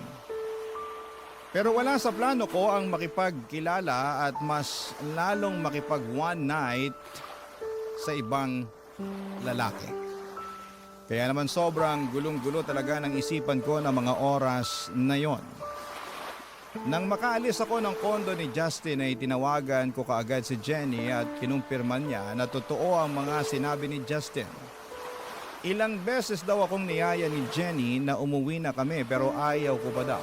Pero wala sa plano ko ang makipagkilala at mas lalong makipag one night sa ibang lalaki. Kaya naman sobrang gulong-gulo talaga ng isipan ko ng mga oras na yon. Nang makaalis ako ng kondo ni Justin ay tinawagan ko kaagad si Jenny at kinumpirman niya na totoo ang mga sinabi ni Justin. Ilang beses daw akong niyaya ni Jenny na umuwi na kami pero ayaw ko pa daw.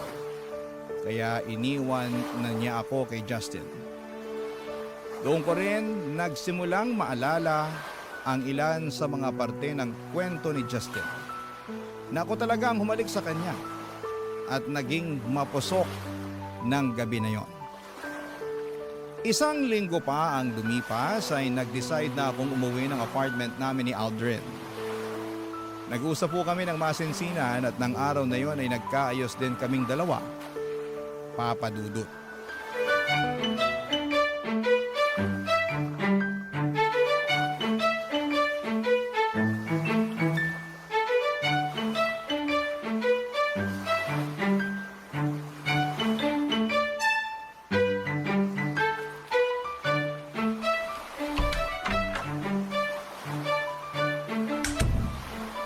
Kaya iniwan na niya ako kay Justin. Doon ko rin nagsimulang maalala ang ilan sa mga parte ng kwento ni Justin. Na ako talaga ang humalik sa kanya at naging mapusok ng gabi na yon. Isang linggo pa ang lumipas ay nag-decide na akong umuwi ng apartment namin ni Aldrin. Nag-usap po kami ng masinsinan at ng araw na yon ay nagkaayos din kaming dalawa. Papa Dudut.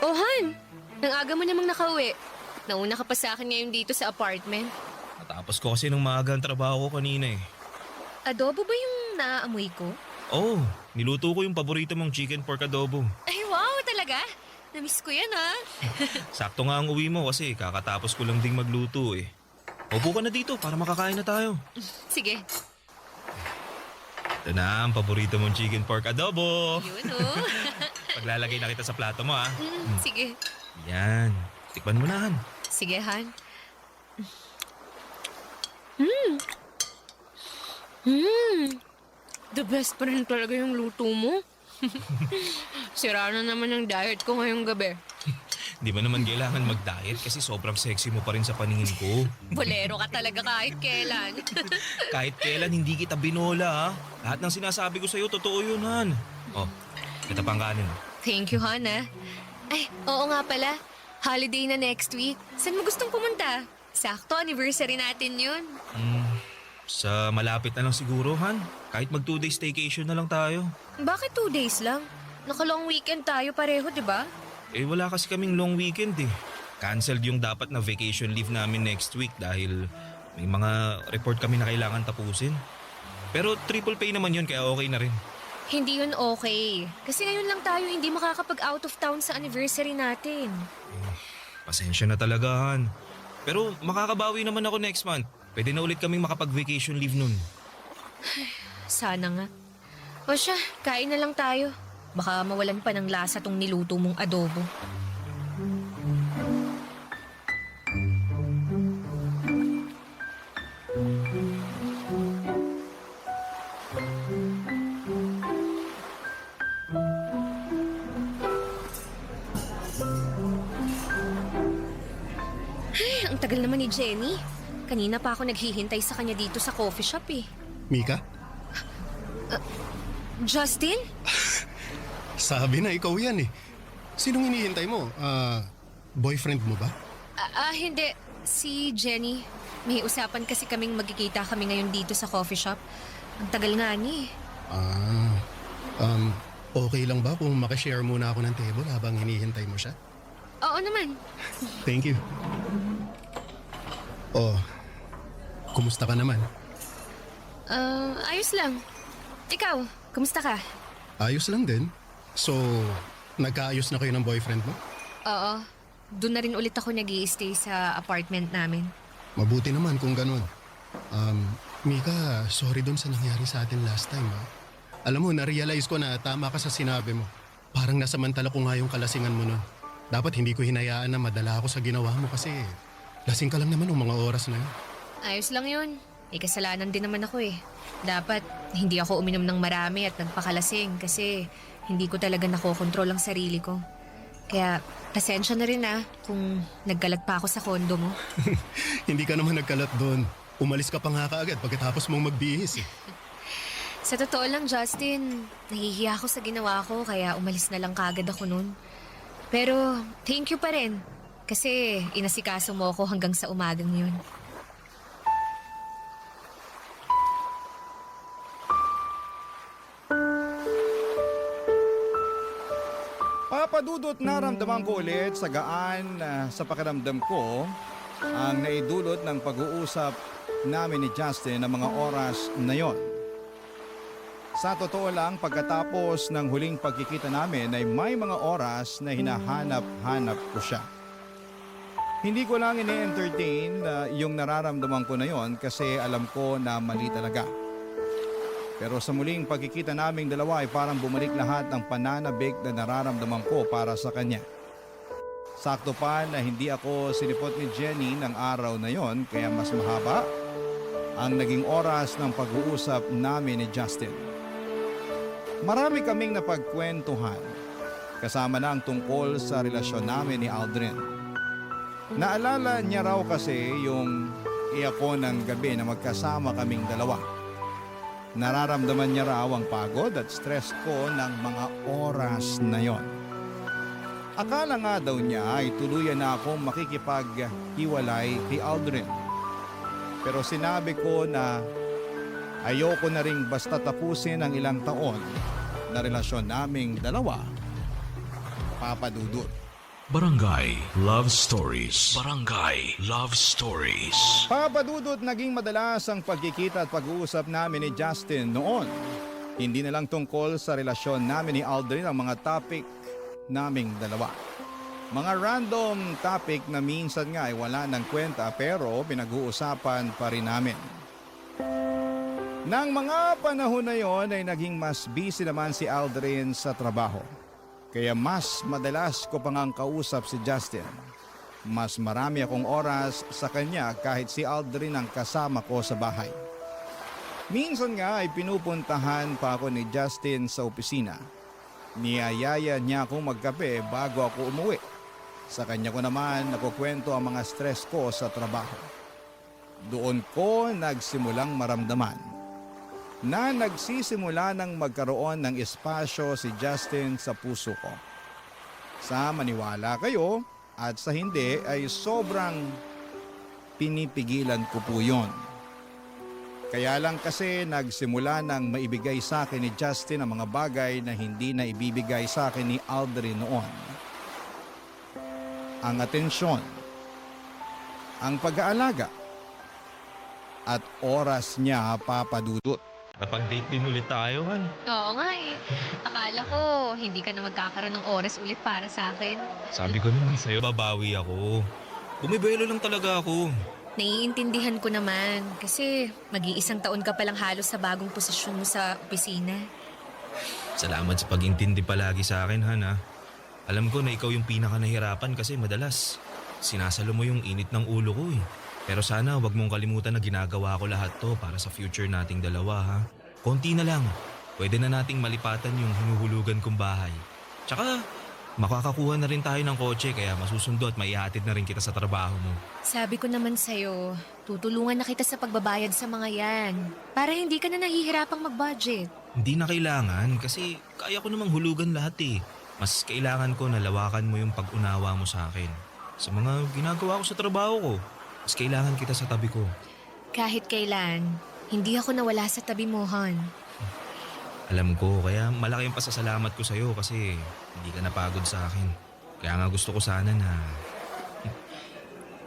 Oh, Han! Nang aga mo namang nakauwi. Nauna ka pa sa akin ngayon dito sa apartment. Natapos ko kasi ng maaga ang trabaho ko kanina eh. Adobo ba yung naaamoy ko? Oh, niluto ko yung paborito mong chicken pork adobo. Ay, wow! Talaga? Namiss ko yan, ha? Sakto nga ang uwi mo kasi kakatapos ko lang ding magluto eh. Upo ka na dito para makakain na tayo. Sige. Ito na ang paborito mong chicken pork adobo. Yun, oh. Paglalagay na kita sa plato mo ah. Sige. Yan. Tikman mo na Han. Sige, Han. The best pa rin talaga yung luto mo. Sira na naman ang diet ko ngayong gabi. Di ba naman kailangan mag-diet kasi sobrang sexy mo pa rin sa paningin ko. Bolero ka talaga kahit kailan. Kahit kailan hindi kita binola ha. Lahat ng sinasabi ko sa'yo, totoo yun Han. Oh, kita pang kanin. Thank you, Han, ah. Ay, oo nga pala. Holiday na next week. Saan mo gustong pumunta? Sakto, anniversary natin yun. Sa malapit na lang siguro Han. Kahit mag 2 days staycation na lang tayo. Bakit 2 days lang? Naka-long weekend tayo pareho, di ba? Eh wala kasi kaming long weekend eh. Cancelled yung dapat na vacation leave namin next week dahil may mga report kami na kailangan tapusin. Pero triple pay naman yun kaya okay na rin. Hindi yun okay. Kasi ngayon lang tayo hindi makakapag out of town sa anniversary natin. Pasensya na talaga Han. Pero makakabawi naman ako next month. Pwede na ulit kaming makapag-vacation leave nun. Sana nga. O siya, kain na lang tayo. Baka mawalan pa ng lasa tong niluto mong adobo. Ay, ang tagal naman ni Jenny. Kanina pa ako naghihintay sa kanya dito sa coffee shop eh. Mika, Justin? sabi na ikaw yan eh. Sinong hinihintay mo? Boyfriend mo ba? Hindi. Si Jenny. May usapan kasi kaming magkikita kami ngayon dito sa coffee shop. Ang tagal nga niya eh. Okay lang ba kung makashare muna ako ng table habang hinihintay mo siya? Oo naman. Thank you. Oh, kumusta ka naman? Ayos lang. Ikaw, kumusta ka? Ayos lang din. So, nagkaayos na kayo ng boyfriend mo? Oo. Doon na rin ulit ako nag-i-stay sa apartment namin. Mabuti naman kung ganun. Mika, sorry dun sa nangyari sa atin last time. Alam mo, na-realize ko na tama ka sa sinabi mo. Parang nasamantala ko nga yung kalasingan mo nun. Dapat hindi ko hinayaan na madala ako sa ginawa mo kasi lasing ka lang naman ng mga oras na yun. Ayos lang yun. May kasalanan din naman ako eh. Dapat hindi ako uminom ng marami at nagpakalasing kasi hindi ko talaga nakokontrol ang sarili ko. Kaya pasensya na rin kung nagkalat pa ako sa kondo mo. Hindi ka naman nagkalat doon. Umalis ka pa nga kaagad pagkatapos mong magbihis eh. Sa totoo lang, Justin, nahihiya ako sa ginawa ko kaya umalis na lang kaagad ako nun. Pero thank you pa rin kasi inasikaso mo ako hanggang sa umagang yun. Papadudot naramdaman ko ulit sa gaan sa pakiramdam ko ang naidulot ng pag-uusap namin ni Justin ng mga oras na yon. Sa totoo lang, pagkatapos ng huling pagkikita namin ay may mga oras na hinahanap-hanap ko siya. Hindi ko lang ini-entertain yung nararamdaman ko na yon kasi alam ko na mali talaga. Pero sa muling pagkikita naming dalawa ay parang bumalik lahat ng pananabik na nararamdaman ko para sa kanya. Sakto pa na hindi ako sinipot ni Jenny ng araw na yon kaya mas mahaba ang naging oras ng pag-uusap namin ni Justin. Marami kaming napagkwentuhan kasama na ang tungkol sa relasyon namin ni Aldrin. Naalala niya raw kasi yung iako ng gabi na magkasama kaming dalawa. Nararamdaman niya raw ang pagod at stress ko ng mga oras na yon. Akala nga daw niya ay tuluyan na akong makikipaghiwalay kay Aldrin. Pero sinabi ko na ayoko na ring basta tapusin ang ilang taon na relasyon naming dalawa, Papa Dudut. Barangay Love Stories. Barangay Love Stories. Papa Dudut, naging madalas ang pagkikita at pag-uusap namin ni Justin noon. Hindi na lang tungkol sa relasyon namin ni Aldrin ang mga topic naming dalawa. Mga random topic na minsan nga ay wala ng kwenta pero pinag-uusapan pa rin namin. Nang mga panahon na yon ay naging mas busy naman si Aldrin sa trabaho. Kaya mas madalas ko pang ang kausap si Justin. Mas marami akong oras sa kanya kahit si Aldrin ang kasama ko sa bahay. Minsan nga ay pinupuntahan pa ako ni Justin sa opisina. Niyayaya niya akong magkape bago ako umuwi. Sa kanya ko naman nakukwento ang mga stress ko sa trabaho. Doon ko nagsimulang maramdaman na nagsisimula ng magkaroon ng espasyo si Justin sa puso ko. Sa maniwala kayo at sa hindi ay sobrang pinipigilan ko po yun. Kaya lang kasi nagsimula ng maibigay sa akin ni Justin ang mga bagay na hindi na ibibigay sa akin ni Aldrin noon. Ang atensyon, ang pag-aalaga, at oras niya, Papa Dudut. Napag-date din ulit tayo, Han. Oo nga eh. Akala ko hindi ka na magkakaroon ng oras ulit para sa akin. Sabi ko naman sa'yo, babawi ako. Bumibelo lang talaga ako. Naiintindihan ko naman kasi mag-iisang taon ka palang halos sa bagong posisyon mo sa opisina. Salamat sa pag-intindi palagi sa akin, Han, ha. Alam ko na ikaw yung pinaka nahirapan kasi madalas sinasalo mo yung init ng ulo ko eh. Pero sana wag mong kalimutan na ginagawa ko lahat to para sa future nating dalawa, ha. Konti na lang. Pwede na nating malipatan yung hinuhulugan kong bahay. Tsaka makakakuha na rin tayo ng kotse kaya masusundo at maihatid na rin kita sa trabaho mo. Sabi ko naman sa'yo, tutulungan na kita sa pagbabayad sa mga yan. Para hindi ka na nahihirapang mag-budget. Hindi na kailangan kasi kaya ko namang hulugan lahat eh. Mas kailangan ko na lawakan mo yung pag-unawa mo sa akin. Sa mga ginagawa ko sa trabaho ko, mas kailangan kita sa tabi ko. Kahit kailan, hindi ako nawala sa tabi mo, Han. Alam ko, kaya malaki yung pasasalamat ko sa'yo kasi hindi ka napagod sa akin. Kaya nga gusto ko sana na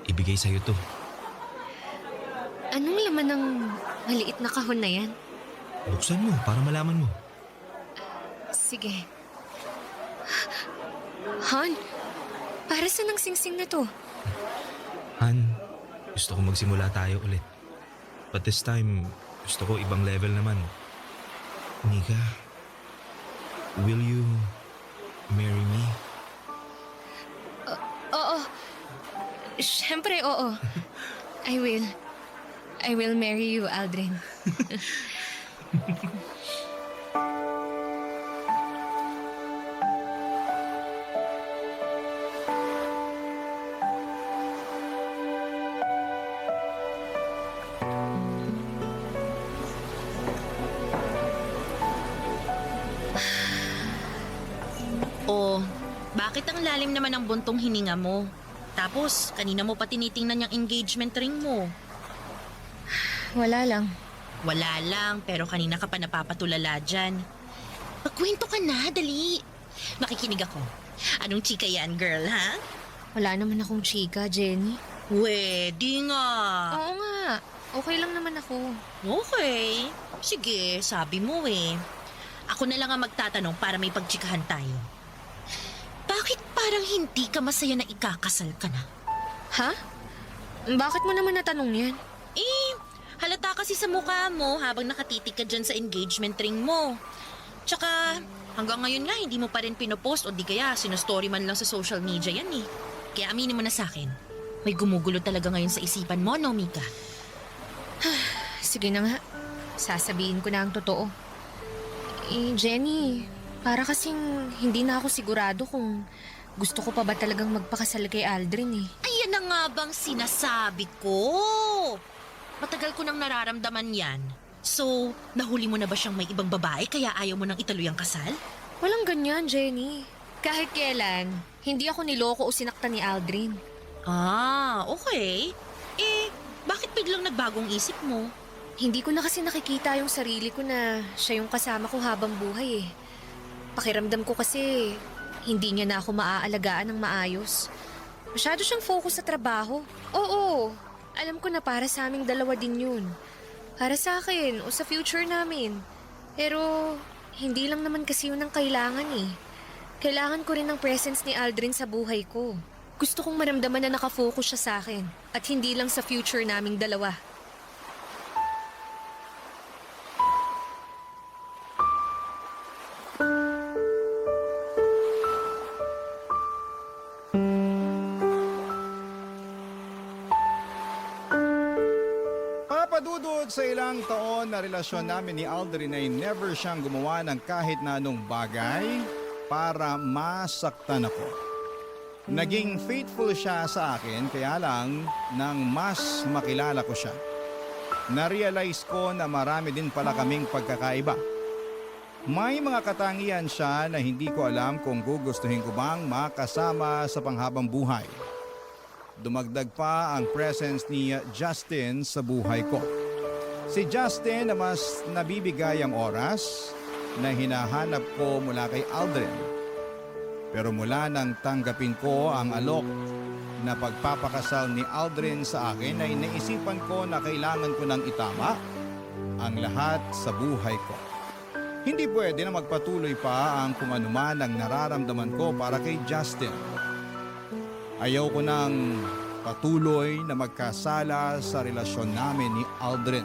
ibigay sa'yo to. Anong laman ng maliit na kahon na yan? Buksan mo para malaman mo. Sige. Han, para saan ang singsing na to? Han, gusto ko magsimula tayo ulit. But this time, gusto ko ibang level naman. Mika, will you marry me? Oo. Siyempre, oo. I will. I will marry you, Aldrin. O, bakit ang lalim naman ng buntong hininga mo? Tapos, kanina mo pa tinitingnan yung engagement ring mo. Wala lang. Wala lang, pero kanina ka pa napapatulala dyan. Magkwento ka na, dali. Makikinig ako. Anong chika yan, girl, ha? Wala naman akong chika, Jenny. Pwede nga. Oo nga. Okay lang naman ako. Okay. Sige, sabi mo eh. Ako na lang ang magtatanong para may pagchikahan tayo. Bakit parang hindi ka masaya na ikakasal ka na? Ha? Bakit mo naman natanong yan? Eh, halata kasi sa mukha mo habang nakatitig ka dyan sa engagement ring mo. Tsaka, hanggang ngayon nga hindi mo pa rin pinopost o di kaya sinostory man lang sa social media yan eh. Kaya aminin mo na sa akin, may gumugulo talaga ngayon sa isipan mo, no, Mika? Sige na nga. Sasabihin ko na ang totoo. Eh, Jenny, para kasing hindi na ako sigurado kung gusto ko pa ba talagang magpakasal kay Aldrin eh. Ayan na nga bang sinasabi ko? Matagal ko nang nararamdaman yan. So, nahuli mo na ba siyang may ibang babae kaya ayaw mo nang ituloy ang kasal? Walang ganyan, Jenny. Kahit kailan, hindi ako niloko o sinaktan ni Aldrin. Ah, okay. Eh, bakit biglang nagbagong isip mo? Hindi ko na kasi nakikita yung sarili ko na siya yung kasama ko habang buhay eh. Pakiramdam ko kasi hindi niya na ako maaalagaan ng maayos. Masyado siyang focus sa trabaho. Oo, alam ko na para sa aming dalawa din yun. Para sa akin o sa future namin. Pero hindi lang naman kasi yun ang kailangan eh. Kailangan ko rin ng presence ni Aldrin sa buhay ko. Gusto kong maramdaman na nakafocus siya sa akin at hindi lang sa future naming dalawa. Papadudod sa ilang taon na relasyon namin ni Aldrin ay never siyang gumawa ng kahit na anong bagay para masaktan ako. Naging faithful siya sa akin kaya lang nang mas makilala ko siya. Na-realize ko na marami din pala kaming pagkakaiba. May mga katangian siya na hindi ko alam kung gugustuhin ko bang makasama sa panghabang buhay. Dumagdag pa ang presence ni Justin sa buhay ko. Si Justin na mas nabibigay ang oras na hinahanap ko mula kay Aldrin. Pero mula nang tanggapin ko ang alok na pagpapakasal ni Aldrin sa akin ay naisipan ko na kailangan ko nang itama ang lahat sa buhay ko. Hindi pwede na magpatuloy pa ang kung anuman ang nararamdaman ko para kay Justin. Ayaw ko nang patuloy na magkasala sa relasyon namin ni Aldrin.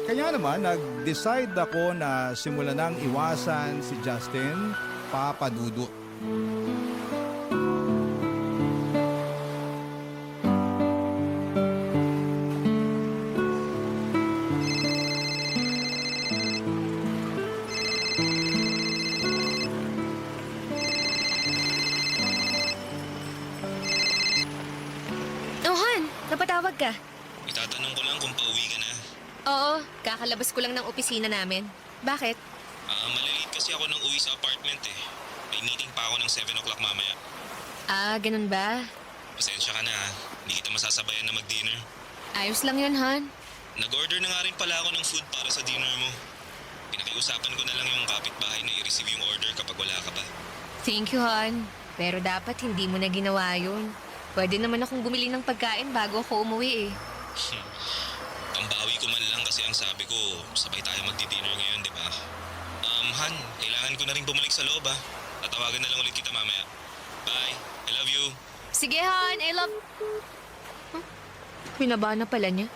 Kaya naman nag-decide ako na simulan ng iwasan si Justin, Papa Dudut. Oh, Han, napatawag ka. Itatanong ko lang kung pauwi ka na. Oo, kakalabas ko lang ng opisina namin. Bakit? Malilate kasi ako nang uwi sa apartment eh. May meeting pa ako ng 7 o'clock mamaya. Ah, ganun ba? Pasensya ka na ha. Hindi kita masasabayan na mag-dinner. Ayos lang yun, Han. Nag-order na nga rin pala ako ng food para sa dinner mo. Pinakiusapan ko na lang yung kapitbahay na i-receive yung order kapag wala ka pa. Thank you, Han. Pero dapat hindi mo na ginawa yun. Pwede naman akong bumili ng pagkain bago ako umuwi eh. Pambawi ko man lang kasi ang sabi ko, sabay tayo magdi-dinner ngayon, di ba? Han, kailangan ko na rin bumalik sa loob ha. Tatawagan na lang ulit kita mamaya. Bye. I love you. Sige, Han. I love... Huh? Binaba na pala niya.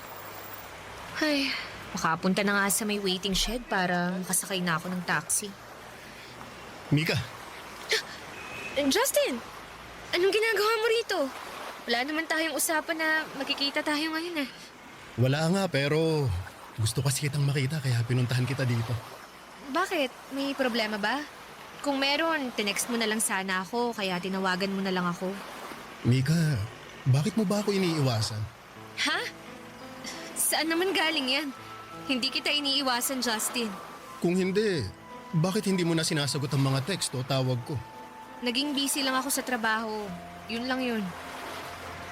Ay, makapunta na nga sa may waiting shed para makasakay na ako ng taxi. Mika, Justin, anong ginagawa mo rito? Wala naman tayong usapan na magkikita tayo ngayon eh. wala nga pero gusto kasi kitang makita kaya pinuntahan kita dito. Bakit? May problema ba? Kung meron, tinext mo na lang sana ako kaya tinawagan mo na lang ako. Mika, bakit mo ba ako iniiwasan? Ha? Saan naman galing yan? Hindi kita iniiwasan, Justin. Kung hindi, bakit hindi mo na sinasagot ang mga text o tawag ko? Naging busy lang ako sa trabaho. Yun lang yun.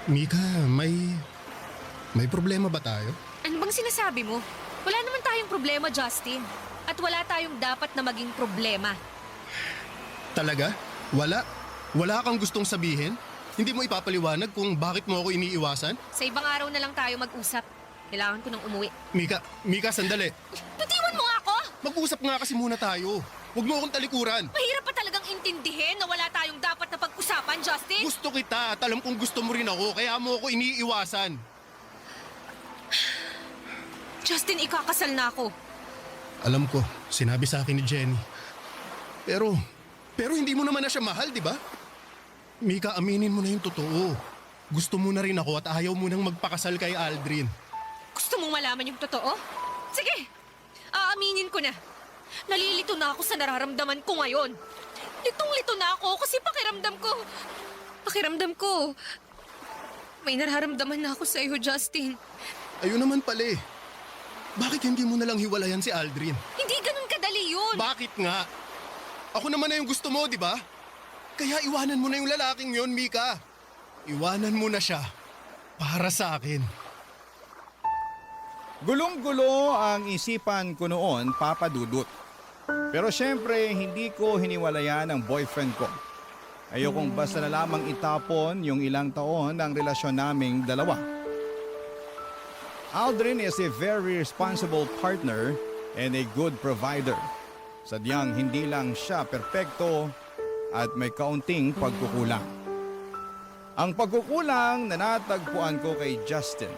Mika, may problema ba tayo? Ano bang sinasabi mo? Wala naman tayong problema, Justin. At wala tayong dapat na maging problema. Talaga? Wala? Wala kang gustong sabihin? Hindi mo ipapaliwanag kung bakit mo ako iniiwasan? Sa ibang araw na lang tayo mag-usap. Kailangan ko nang umuwi. Mika, sandali. Bitiwan mo nga ako! Mag-usap nga kasi muna tayo. Huwag mo akong talikuran. Mahirap pa talagang intindihin na wala tayong dapat na pag-usapan, Justin. Gusto kita at alam kong gusto mo rin ako kaya mo ako iniiwasan. Justin, ikakasal na ako. Alam ko, sinabi sa akin ni Jenny. Pero hindi mo naman na siya mahal, di ba? Mika, aminin mo na yung totoo. Gusto mo na rin ako at ayaw mo nang magpakasal kay Aldrin. Gusto mong malaman yung totoo? Sige, aaminin ko na. Nalilito na ako sa nararamdaman ko ngayon. Litong-lito na ako kasi pakiramdam ko, may nararamdaman na ako sa iyo, Justin. Ayun naman pala eh. Bakit hindi mo na lang hiwalayan si Aldrin? Hindi ganun kadali yun. Bakit nga? Ako naman na yung gusto mo, di ba? Kaya iwanan mo na yung lalaking yon, Mika. Iwanan mo na siya para sa akin. Gulong-gulo ang isipan ko noon, Papa Dudut. Pero syempre, hindi ko hiniwalayan ang boyfriend ko. Ayokong basta na lamang itapon yung ilang taon ng relasyon naming dalawa. Aldrin is a very responsible partner and a good provider. Sadyang hindi lang siya perpekto at may kaunting pagkukulang. Ang pagkukulang na natagpuan ko kay Justin.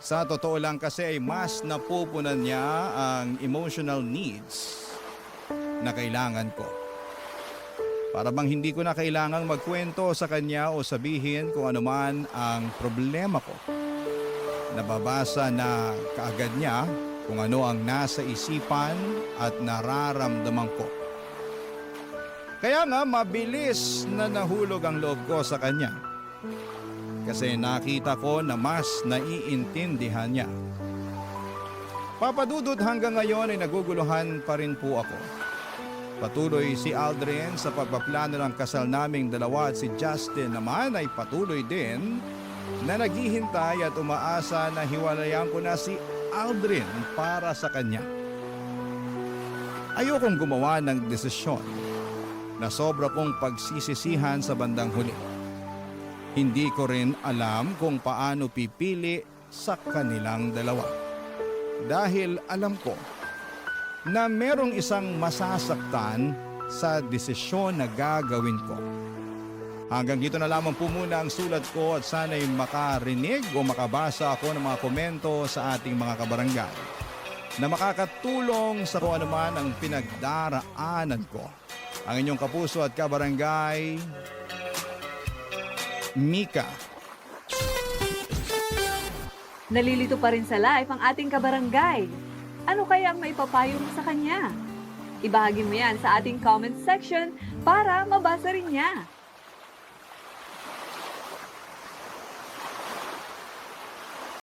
Sa totoo lang kasi ay mas napupunan niya ang emotional needs na kailangan ko. Para bang hindi ko na kailangang magkwento sa kanya o sabihin kung ano man ang problema ko. Nababasa na kaagad niya kung ano ang nasa isipan at nararamdaman ko. Kaya nga mabilis na nahulog ang loob ko sa kanya. Kasi nakita ko na mas naiintindihan niya. Papadudod hanggang ngayon ay naguguluhan pa rin po ako. Patuloy si Aldrin sa pagpaplano ng kasal naming dalawa at si Justin naman ay patuloy din na naghihintay at umaasa na hiwalayan ko na si Aldrin para sa kanya. Ayokong gumawa ng desisyon na sobra kong pagsisisihan sa bandang huli. Hindi ko rin alam kung paano pipili sa kanilang dalawa. Dahil alam ko na merong isang masasaktan sa desisyon na gagawin ko. Hanggang dito na lamang po muna ang sulat ko at sana'y makarinig o makabasa ako ng mga komento sa ating mga kabarangay na makakatulong sa kung anuman ang pinagdaraanan ko. Ang inyong kapuso at kabarangay, Mika. Nalilito pa rin sa live ang ating kabarangay. Ano kaya ang maipapayo mo sa kanya? Ibahagi mo yan sa ating comment section para mabasa rin niya.